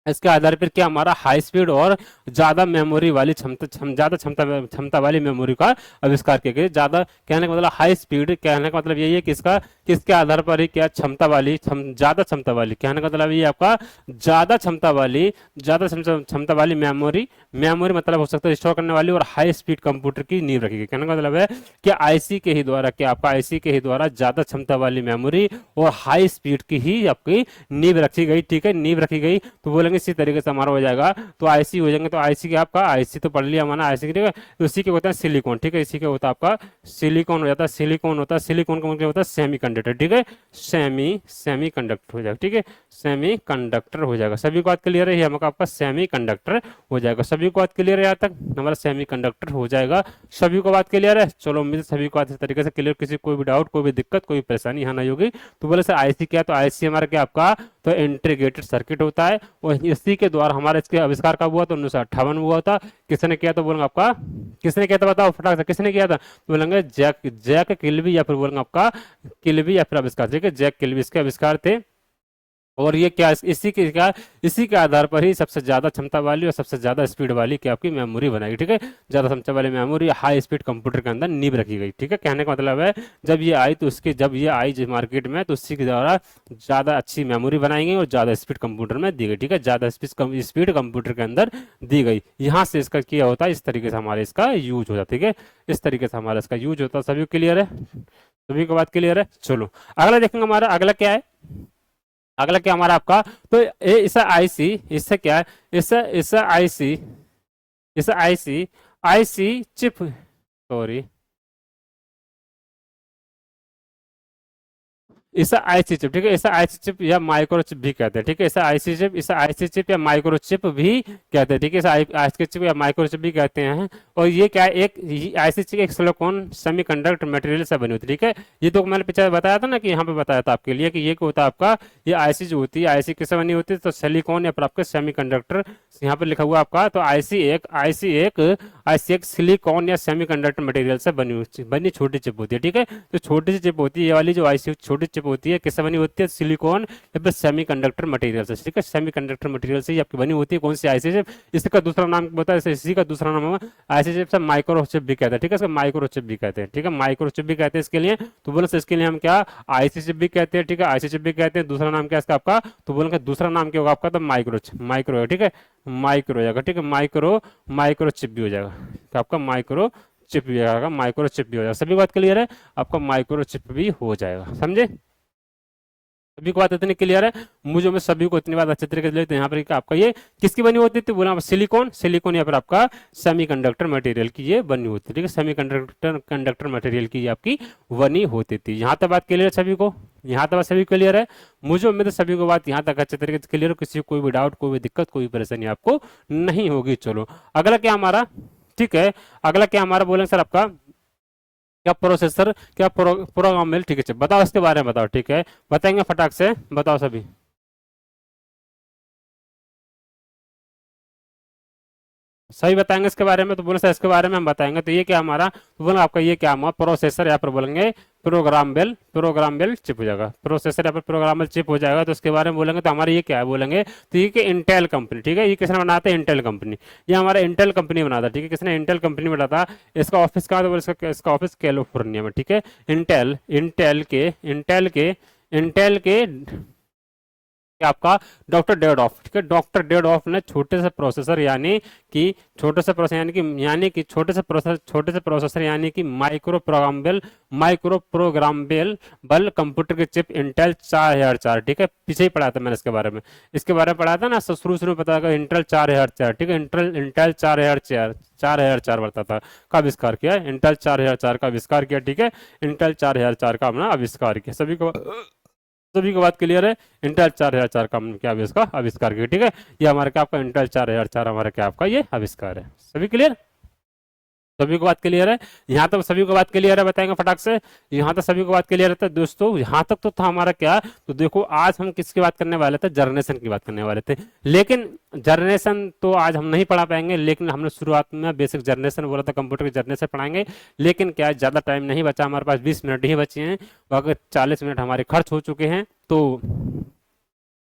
इसके आधार पर क्या हमारा हाई स्पीड और ज्यादा मेमोरी वाली ज्यादा क्षमता वाली मेमोरी का आविष्कार किया गया। ज्यादा कहने का मतलब हाई स्पीड, कहने का मतलब यही है कि इसका किसके आधार पर ही क्या ज्यादा क्षमता वाली, कहने का मतलब ये आपका ज्यादा क्षमता वाली मेमोरी मतलब हो सकता है स्टोर करने वाली, और हाई स्पीड कंप्यूटर की नींव रखी गई। कहने का मतलब है कि आईसी के ही द्वारा, क्या आपका आईसी के ही द्वारा ज्यादा क्षमता वाली मेमोरी और हाई स्पीड की ही आपकी नींव रखी गई। ठीक है, नींव रखी गई तो बोलेंगे इसी तरीके से हमारा हो जाएगा। तो आईसी हो जाएंगे, तो आईसी के आपका, आईसी तो पढ़ लिया हमारा आईसी, ठीक है, तो इसी के होता है सिलिकॉन। ठीक है, इसी के होता है आपका सिलिकॉन हो जाता है, सिलिकॉन होता है, सिलिकॉन का मतलब होता है सेमी कंडक्टर। ठीक है, सेमी कंडक्टर हो जाएगा। ठीक है, सेमी कंडक्टर हो जाएगा। सभी को बात क्लियर है? ये हमका आपका सेमी कंडक्टर हो जाएगा। सभी को बात क्लियर है? यहाँ तक हमारा सेमी कंडक्टर हो जाएगा। सभी को बात क्लियर है? चलो उम्मीद सभी को अच्छे तरीके से क्लियर, किसी कोई भी डाउट, कोई भी दिक्कत, कोई परेशानी यहाँ नहीं होगी। तो बोले सर आईसी क्या? तो आईसी हमारा क्या आपका तो इंटीग्रेटेड सर्किट होता है, और इसी के द्वारा हमारा इसके आविष्कार कब हुआ? तो 1958 में हुआ था। किसने किया? तो बोलेंगे आपका, किसने किया था बताओ फटाक से, किसने किया था? तो बोलेंगे जैक किल्बी, या फिर बोलेंगे आपका किल्बी, या फिर आविष्कार। ठीक है, जैक किल्बी इसके आविष्कार थे। और ये क्या, इसी के आधार पर ही सबसे ज्यादा क्षमता वाली और सबसे ज्यादा स्पीड वाली क्या आपकी मेमोरी बनाई। ठीक है, ज्यादा क्षमता वाली मेमोरी हाई स्पीड कंप्यूटर के अंदर नींव रखी गई। ठीक है, कहने का मतलब है जब ये आई, तो उसके जब ये आई जो मार्केट में, तो उसी के द्वारा ज्यादा अच्छी मेमोरी बनाई गई और ज्यादा स्पीड कंप्यूटर में दी गई। ठीक है, ज्यादा स्पीड कंप्यूटर के अंदर दी गई। यहाँ से इसका किया होता है, इस तरीके से हमारे इसका यूज होता है। ठीक है, इस तरीके से हमारा इसका यूज होता है। सभी क्लियर है? सभी को बात क्लियर है? चलो अगला देखेंगे हमारा, अगला क्या है? अगला क्या हमारा आपका, तो इससे आईसी, इससे क्या है, इससे आईसी, इससे आईसी, आईसी चिप, सॉरी, इसे आईसी चिप। ठीक है, इसे आईसी चिप या माइक्रो चिप भी कहते हैं। ठीक है, इसे आईसी चिप, इसे आईसी चिप या माइक्रो चिप भी कहते हैं। ठीक है, इसे आईसी चिप या माइक्रो चिप भी कहते हैं। और ये क्या है, एक आईसी चिप एक सिलिकॉन सेमीकंडक्टर मटेरियल से बनी होती है। ठीक है, ये तो मैंने पीछे बताया था ना, कि यहाँ पे बताया था आपके लिए कि ये क्या होता है आपका, ये आईसी जो होती है, आईसी किससे बनी होती है? तो सिलिकॉन या फिर आपके सेमीकंडक्टर, यहाँ पे लिखा हुआ आपका, तो आईसी एक सिलिकॉन या सेमीकंडक्टर मटेरियल से बनी छोटी चिप होती है। ठीक है, तो छोटी सी चिप होती है, ये वाली जो आईसी छोटी चिप होती है, किससे बनी होती है? सिलिकॉन या फिर सेमीकंडक्टर मटेरियल से। ठीक है, सेमीकंडक्टर मटेरियल से ही आपकी बनी होती है। कौन सी आईसी चिप? इसका दूसरा नाम होता है, इसी का दूसरा नाम है आईसी चिप से माइक्रो चिप भी कहते हैं। ठीक है, इसका माइक्रो चिप भी कहते हैं। ठीक है, माइक्रो चिप भी कहते हैं इसके लिए। तो बोले इसके लिए हम क्या आईसी चिप भी कहते हैं। ठीक है, आईसी चिप भी कहते हैं। दूसरा नाम क्या है इसका आपका? तो बोलेंगे दूसरा नाम क्या होगा आपका? तो माइक्रो है। ठीक है, माइक्रो हो जाएगा। ठीक है, माइक्रो चिप भी हो जाएगा, तो आपका माइक्रो चिप भी आएगा, माइक्रो चिप भी हो जाएगा। सभी बात क्लियर है? आपका माइक्रो चिप भी हो जाएगा। समझे? सभी को बात इतनी क्लियर है? मुझे मैं सभी को इतनी बात अच्छे तरीके से लेते हैं। यहाँ पर आपका ये किसकी बनी होती थी? बोला सिलिकॉन या फिर आपका सेमीकंडक्टर मटेरियल की ये बनी होती थी। ठीक है, सेमीकंडक्टर मटेरियल की आपकी बनी होती थी। यहाँ तक बात क्लियर है सभी को? यहाँ तक बात सभी क्लियर है? मुझे उम्मीद है सभी को बात यहाँ तक अच्छे तरीके से क्लियर हो, किसी को कोई भी डाउट, कोई भी दिक्कत, कोई परेशानी आपको नहीं होगी। चलो अगला क्या हमारा, ठीक है, अगला क्या हमारा बोलेंगे सर आपका क्या प्रोसेसर, क्या प्रोग्रामेबल। ठीक है, बताओ इसके बारे में बताओ। ठीक है, बताएंगे फटाक से, बताओ सभी। सही बताएंगे इसके बारे में? तो बोले सर इसके बारे में हम बताएंगे। तो ये क्या हमारा, तो बोले आपका ये क्या हमारा प्रोसेसर, या फिर बोलेंगे प्रोग्रामेबल चिप हो जाएगा। प्रोसेसर या फिर प्रोग्रामेबल चिप हो जाएगा। तो इसके बारे में बोलेंगे तो हमारा ये क्या है बोलेंगे, तो ये कि इंटेल कंपनी। ठीक है, ये किसने बनाता है? Intel company. ये हमारा इंटेल कंपनी बनाता है। ठीक है, किसने? इंटेल कंपनी बनाता। इसका ऑफिस कहाँ था? इसका ऑफिस कैलिफोर्निया में। ठीक है, इंटेल इंटेल के आपका डॉक्टर डेडॉफ, ठीक है। डॉक्टर डेडॉफ ने छोटे से प्रोसेसर कि छोटे से प्रोसेसर छोटे से प्रोसेसर यानी कि माइक्रो प्रोग्रामेबल बल कंप्यूटर के चिप इंटेल 4004, ठीक है। पीछे ही पढ़ा था मैंने इसके बारे में पढ़ा था ना, शुरू शुरू में पता था इंटेल 4004, ठीक है। इंटेल 4004 बढ़ता था का आविष्कार किया, इंटेल 4004 का आविष्कार किया, ठीक है। इंटेल 4004 का हमने आविष्कार किया, सभी को बात क्लियर है। इंटेल 4004 का हमने क्या आविष्कार किया, ठीक है। ये हमारा क्या आपका इंटेल 4004 हमारा क्या आपका ये आविष्कार है। सभी क्लियर, सभी को बात क्लियर है। यहाँ तक सभी को बात क्लियर है, बताएंगे फटाक से। यहाँ तक सभी को बात क्लियर है। तो दोस्तों यहाँ तक तो था हमारा क्या, तो देखो आज हम किसकी बात करने वाले थे, जर्नेशन की बात करने वाले थे। लेकिन जर्नेशन तो आज हम नहीं पढ़ा पाएंगे, लेकिन हमने शुरुआत में बेसिक जर्नेशन बोला था, कंप्यूटर की जर्नेशन पढ़ाएंगे। लेकिन क्या ज्यादा टाइम नहीं बचा, हमारे पास 20 मिनट ही बचे हैं, अगर 40 मिनट हमारे खर्च हो चुके हैं, तो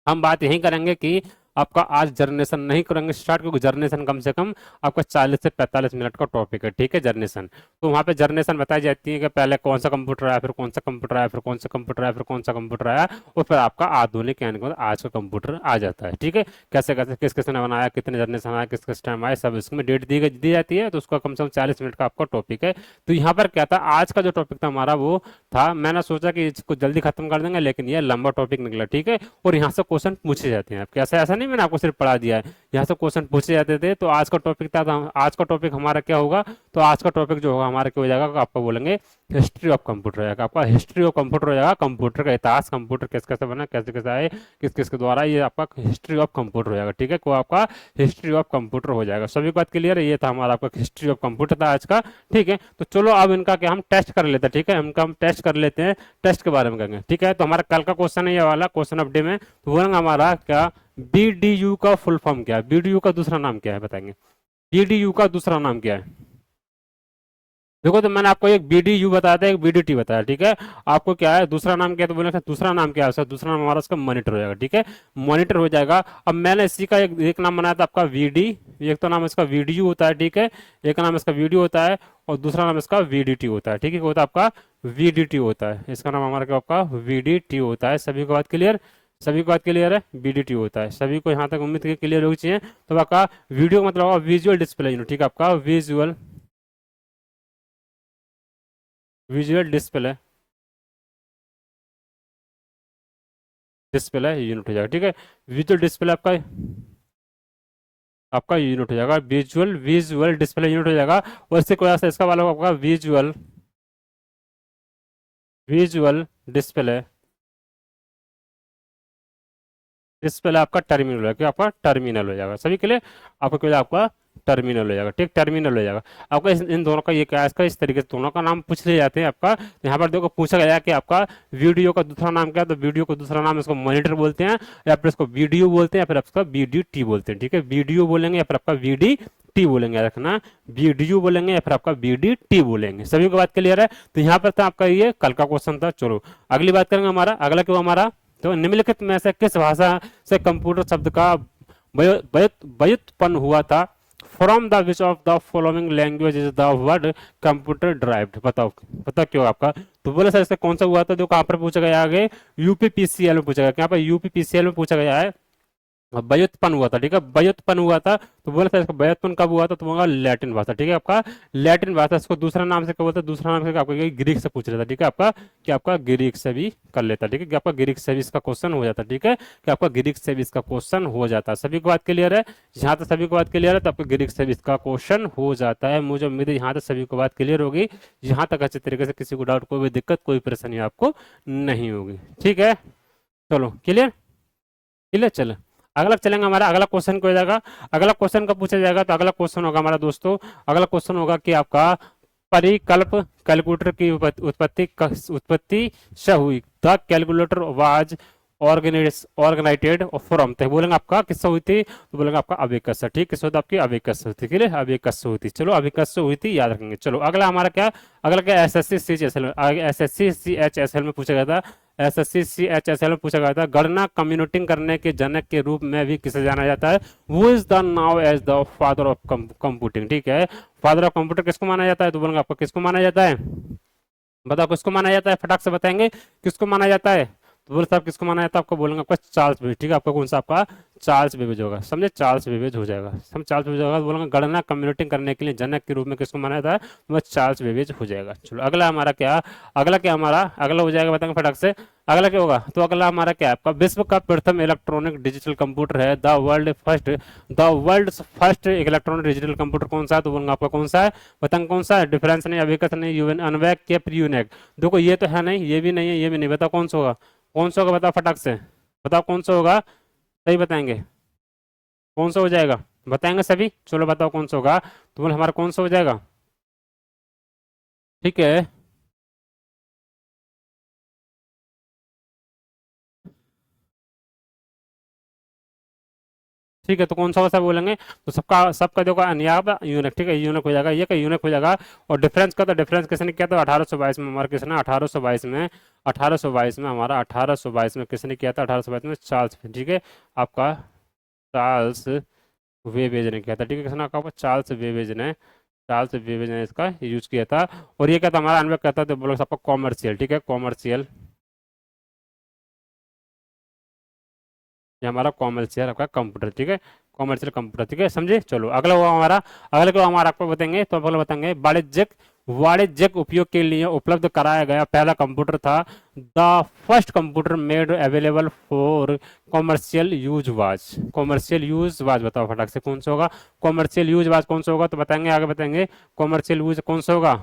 हम बात यही करेंगे कि आपका आज जर्नेशन नहीं करेंगे स्टार्ट, क्योंकि जर्नेशन कम से कम आपका 40 से 45 मिनट का टॉपिक है, ठीक है, जर्नेशन। तो वहाँ पे जर्नेशन बताई जाती है कि पहले कौन सा कंप्यूटर आया, फिर कौन सा कंप्यूटर आया, फिर कौन सा कंप्यूटर आया, फिर कौन सा कंप्यूटर आया, और फिर आपका आधुनिक यानी कि आज का कंप्यूटर आ जाता है, ठीक है। कैसे कैसे किस किसने बनाया, कितने जर्नेशन आया, किस किस टाइम आया, सब इसमें डेट दी जाती है। तो उसका कम से कम 40 मिनट का आपका टॉपिक है। तो यहाँ पर क्या था, आज का जो टॉपिक था हमारा वो था, मैंने सोचा कि इसको जल्दी खत्म कर देंगे, लेकिन ये लंबा टॉपिक निकला, ठीक है। और यहाँ से क्वेश्चन पूछे जाते हैं आपके, ऐसा नहीं मैंने आपको सिर्फ पढ़ा दिया है, यहाँ से क्वेश्चन पूछे जाते थे। तो आज का टॉपिक था, आज का टॉपिक हमारा क्या होगा, तो आज का टॉपिक जो होगा हमारा क्या हो जाएगा, आपको बोलेंगे हिस्ट्री ऑफ कंप्यूटर हो जाएगा, आपका हिस्ट्री ऑफ कंप्यूटर हो जाएगा। कंप्यूटर का इतिहास, कंप्यूटर कैसे कैसे बना, कैसे कैसे आए, किस किस के द्वारा, ये आपका हिस्ट्री ऑफ कंप्यूटर हो जाएगा, ठीक है। को आपका हिस्ट्री ऑफ कंप्यूटर हो जाएगा। सभी बात क्लियर है। ये था हमारा आपका हिस्ट्री ऑफ कंप्यूटर था आज का, ठीक है। तो चलो अब इनका क्या हम टेस्ट कर लेते हैं, ठीक है, हम टेस्ट कर लेते हैं, टेस्ट के बारे में करेंगे, ठीक है। तो हमारा कल का क्वेश्चन है ये वाला क्वेश्चन ऑफ डे में, तो बोलेंगे हमारा क्या, बीडीयू का फुल फॉर्म क्या है, बीडीयू का दूसरा नाम क्या है, बताएंगे बीडीयू का दूसरा नाम क्या है। देखो तो मैंने आपको एक बीडीयू बताया था, एक बीडीटी बताया, ठीक है। आपको क्या है दूसरा नाम क्या है, तो बोले दूसरा नाम क्या है उसका, दूसरा नाम हमारा उसका मॉनिटर हो जाएगा, ठीक है, मॉनिटर हो जाएगा। अब मैंने इसी का एक नाम बनाया था आपका वीडी, एक तो नाम इसका वीडीयू होता है, ठीक है, एक नाम इसका वीडियो होता है, और दूसरा नाम इसका वीडीटी होता है, ठीक है, होता है आपका वीडीटी होता है, इसका नाम हमारा क्या आपका वीडीटी होता है। सभी को बात क्लियर, सभी को बात क्लियर है, बीडीटी होता है। सभी को यहाँ तक उम्मीद की क्लियर होनी चाहिए। तो आपका वीडियो मतलब होगा विजुअल डिस्प्ले यूनिट, ठीक है, आपका विजुअल डिस्प्ले डिस्प्ले यूनिट हो जाएगा, ठीक है। विजुअल डिस्प्ले आपका आपका यूनिट हो जाएगा, विजुअल डिस्प्ले यूनिट हो जाएगा। और इससे कोई ऐसा इसका वाला आपका विजुअल डिस्प्ले डिस्प्ले आपका टर्मिनल है, क्या आपका टर्मिनल हो जाएगा। सभी के लिए आपका क्या आपका टर्मिनल हो जाएगा, ठीक, टर्मिनल हो जाएगा। आपका इन दोनों का ये क्या है, इसका इस तरीके से दोनों का नाम पूछ ले जाते हैं आपका। यहाँ पर देखो पूछा गया कि आपका वीडियो का दूसरा नाम क्या है, तो वीडियो का दूसरा नाम इसको मॉनिटर बोलते हैं, या फिर इसको वीडियो बोलते हैं, या फिर आपका वीडीटी बोलते हैं, ठीक है। वीडियो बोलेंगे या फिर आपका वीडी टी बोलेंगे, रखना वीडियो बोलेंगे या फिर आपका वीडी टी बोलेंगे। सभी को बात क्लियर है। तो यहाँ पर था आपका ये कल का क्वेश्चन था। चलो अगली बात करेंगे, हमारा अगला क्यों हमारा, तो निम्नलिखित में से किस भाषा से कंप्यूटर शब्द का व्युत्पन्न हुआ था, from the which of the following language is the word computer derived, बताओ पता क्यों आपका। तो बोले सर इसका कौन सा हुआ था, जो कहाँ पर पूछा गया, आगे यूपीपीसीएल में पूछा गया, यहाँ पर यूपीपीसीएल में पूछा गया है, व्युत्पन्न हुआ था, ठीक है, व्युत्पन्न हुआ था। तो बोला था इसका व्युत्पन्न कब हुआ था, तो होगा लैटिन भाषा, ठीक है, आपका लैटिन भाषा। इसको दूसरा नाम से क्या बोलता है, दूसरा नाम से आपका ग्रीक से पूछ लेता, ठीक है, आपका कि आपका ग्रीक से भी कर लेता, ठीक है, कि आपका ग्रीक से भी इसका क्वेश्चन हो जाता, ठीक है, कि आपका ग्रीक से भी इसका क्वेश्चन हो जाता है। सभी को बात क्लियर है, यहाँ तक सभी को बात क्लियर है, तो आपको ग्रीक से भी इसका क्वेश्चन हो जाता है। मुझे उम्मीद है यहाँ तक सभी को बात क्लियर होगी, यहाँ तक अच्छे तरीके से किसी को डाउट, कोई भी दिक्कत, कोई परेशानी आपको नहीं होगी, ठीक है। चलो क्लियर, क्लियर, चलो अगला चलेंगे। हमारा अगला क्वेश्चन क्या हो जाएगा, अगला क्वेश्चन का पूछा जाएगा, तो अगला क्वेश्चन होगा हमारा दोस्तों, अगला क्वेश्चन होगा कि आपका परिकल्प कैलकुलेटर की उत्पत्ति से हुई, द कैलकुलेटर वाज ऑर्गेनाइटेड फ्रॉम, तो बोलेंगे आपका किससे हुई थी, तो बोलेंगे आपका अबेकस से, ठीक, किससे होता आपकी अबेकस से हुई थी, अबेकस से हुई थी। चलो अबेकस से हुई थी, याद रखेंगे। चलो अगला हमारा क्या, अगला क्या एसएससी सीएचएसएल में पूछा गया था, एसएससी सीएचएसएल में पूछा गया था, गणना कंप्यूटिंग करने के जनक के रूप में भी किसे जाना जाता है, वो is the known as the father of computing, ठीक है। फादर ऑफ कंप्यूटर किसको माना जाता है, तो बोलेंगे आपको किसको माना जाता है, बताओ किसको माना जाता है, फटाक से बताएंगे किसको माना जाता है। तो बोले साहब किसको माना जाता है, आपको बोलेंगे आपका चार्ल्स बेबेज, ठीक है, आपका कौन सा, आपका चार्ल्स बेबेज होगा, समझे, चार्ल्स बेबेज हो जाएगा, समझ, चार्ल्स बेबेज होगा, तो बोलेंगे गणना कंप्यूटिंग करने के लिए जनक के रूप में किसको माना जाता है, तो वह चार्ल्स बेबेज हो जाएगा। चलो अगला हमारा क्या, अगला क्या हमारा, अगला हो जाएगा, बताएंगे फटाक से, अगला क्या होगा, तो अगला हमारा क्या है, आपका विश्व का प्रथम इलेक्ट्रॉनिक डिजिटल कंप्यूटर है, the world first electronic digital computer कौन सा है, तो बोलेंगे आपका कौन सा है, बताएंगे कौन सा है, डिफरेंस नहीं, अभिकथ नहीं, यूएन अनवैक के यूनिक, देखो ये तो है नहीं, ये भी नहीं है, ये भी नहीं, बताओ कौन सा होगा, कौन सा होगा, बताओ फटाक से, बताओ कौन सा होगा, सही बताएंगे, कौन सा हो जाएगा, बताएंगे सभी, चलो बताओ कौन सा होगा, तो बोले हमारा कौन सा हो जाएगा, ठीक है, ठीक है, तो कौन सा वैसा बोलेंगे, तो सबका सबका देखो अनियाब यूनिक, ठीक है, यूनिक हो जाएगा, ये का यूनिक हो जाएगा। और डिफरेंस का, तो डिफरेंस किसने किया था, 1822 में, हमारा किसने, 1822 में, 1822 में हमारा, 1822 में किसने किया था, 1822 में चार्ल्स, ठीक है, आपका चार्ल्स वेबेज ने किया था, ठीक है, किसने आपका चार्ल्स वेबेज ने, चार्ल्स वेबेज ने इसका यूज किया था। और ये क्या था हमारा, अनवैक कहता था, तो बोलो सबका कॉमर्शियल, ठीक है, कॉमर्शियल, ये हमारा कॉमर्शियल आपका कंप्यूटर, ठीक है, कॉमर्शियल कंप्यूटर, ठीक है, समझे। चलो अगला हुआ हमारा, अगला क्या हुआ हमारा, आपको बताएंगे, तो अगला बताएंगे वाणिज्यिक, वाणिज्यिक उपयोग के लिए उपलब्ध कराया गया पहला कंप्यूटर था, the first computer made available for commercial use was, commercial use was, बताओ फटाक से कौन सा होगा, कॉमर्शियल यूज वाज कौन सा होगा, तो बताएंगे, आगे बताएंगे, कॉमर्शियल यूज कौन सा होगा,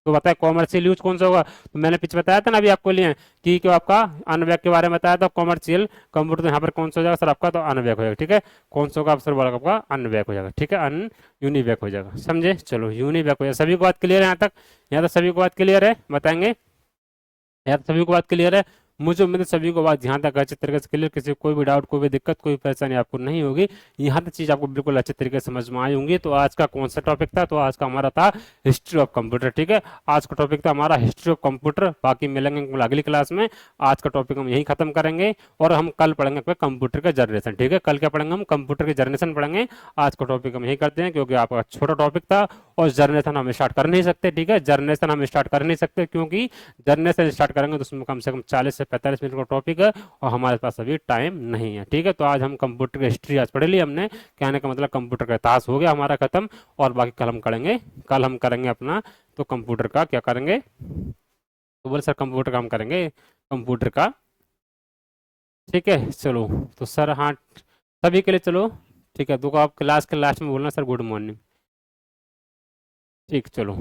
तो बताए कॉमर्शियल यूज कौन सा होगा, तो मैंने पीछे बताया था ना अभी आपको लिए, कि क्यों आपका अनवैक के बारे में बताया था, कॉमर्शियल कंप्यूटर, तो यहाँ पर कौन सा हो जाएगा सर आपका, तो अनवैक हो जाएगा, ठीक है, कौन सा होगा सर, बोला आपका अनवैक हो जाएगा, ठीक है, अन यूनिवैक हो जाएगा, समझे। चलो यूनिवैक हो जाएगा, सभी को बात क्लियर है यहाँ तक, यहाँ तक सभी को बात क्लियर है, बताएंगे, यार सभी को बात क्लियर है, मुझे उम्मीद है सभी को बात यहाँ तक अच्छे तरीके से क्लियर, किसी को कोई भी डाउट, कोई भी दिक्कत, कोई परेशानी आपको नहीं होगी, यहाँ तक चीज़ आपको बिल्कुल अच्छे तरीके से समझ में आई होंगी। तो आज का कौन सा टॉपिक था, तो आज का हमारा था हिस्ट्री ऑफ कंप्यूटर, ठीक है, आज का टॉपिक था हमारा हिस्ट्री ऑफ कंप्यूटर, बाकी मिलेंगे अगली क्लास में, आज का टॉपिक हम यही खत्म करेंगे, और हम कल पढ़ेंगे कंप्यूटर का जनरेशन, ठीक है, कल क्या पढ़ेंगे हम, कंप्यूटर के जनरेशन पढ़ेंगे, आज का टॉपिक हम यही करते हैं, क्योंकि आपका छोटा टॉपिक था, और जनरेशन हम स्टार्ट कर नहीं सकते, ठीक है, जनरेशन हम स्टार्ट कर नहीं सकते, क्योंकि जनरेशन स्टार्ट करेंगे तो उसमें कम से कम 40 से 45 मिनट का टॉपिक है, और हमारे पास अभी टाइम नहीं है, ठीक है। तो आज हम कंप्यूटर की हिस्ट्री आज पढ़ ली हमने, कहने का मतलब कंप्यूटर का इतिहास हो गया हमारा खत्म, और बाकी कल हम करेंगे, कल हम करेंगे अपना, तो कंप्यूटर का क्या करेंगे, तो बोले सर कंप्यूटर का हम करेंगे, कंप्यूटर का, ठीक है। चलो तो सर हाँ, सभी के लिए चलो, ठीक है, तो आप क्लास के लास्ट में बोलना सर गुड मॉर्निंग, ठीक, चलो।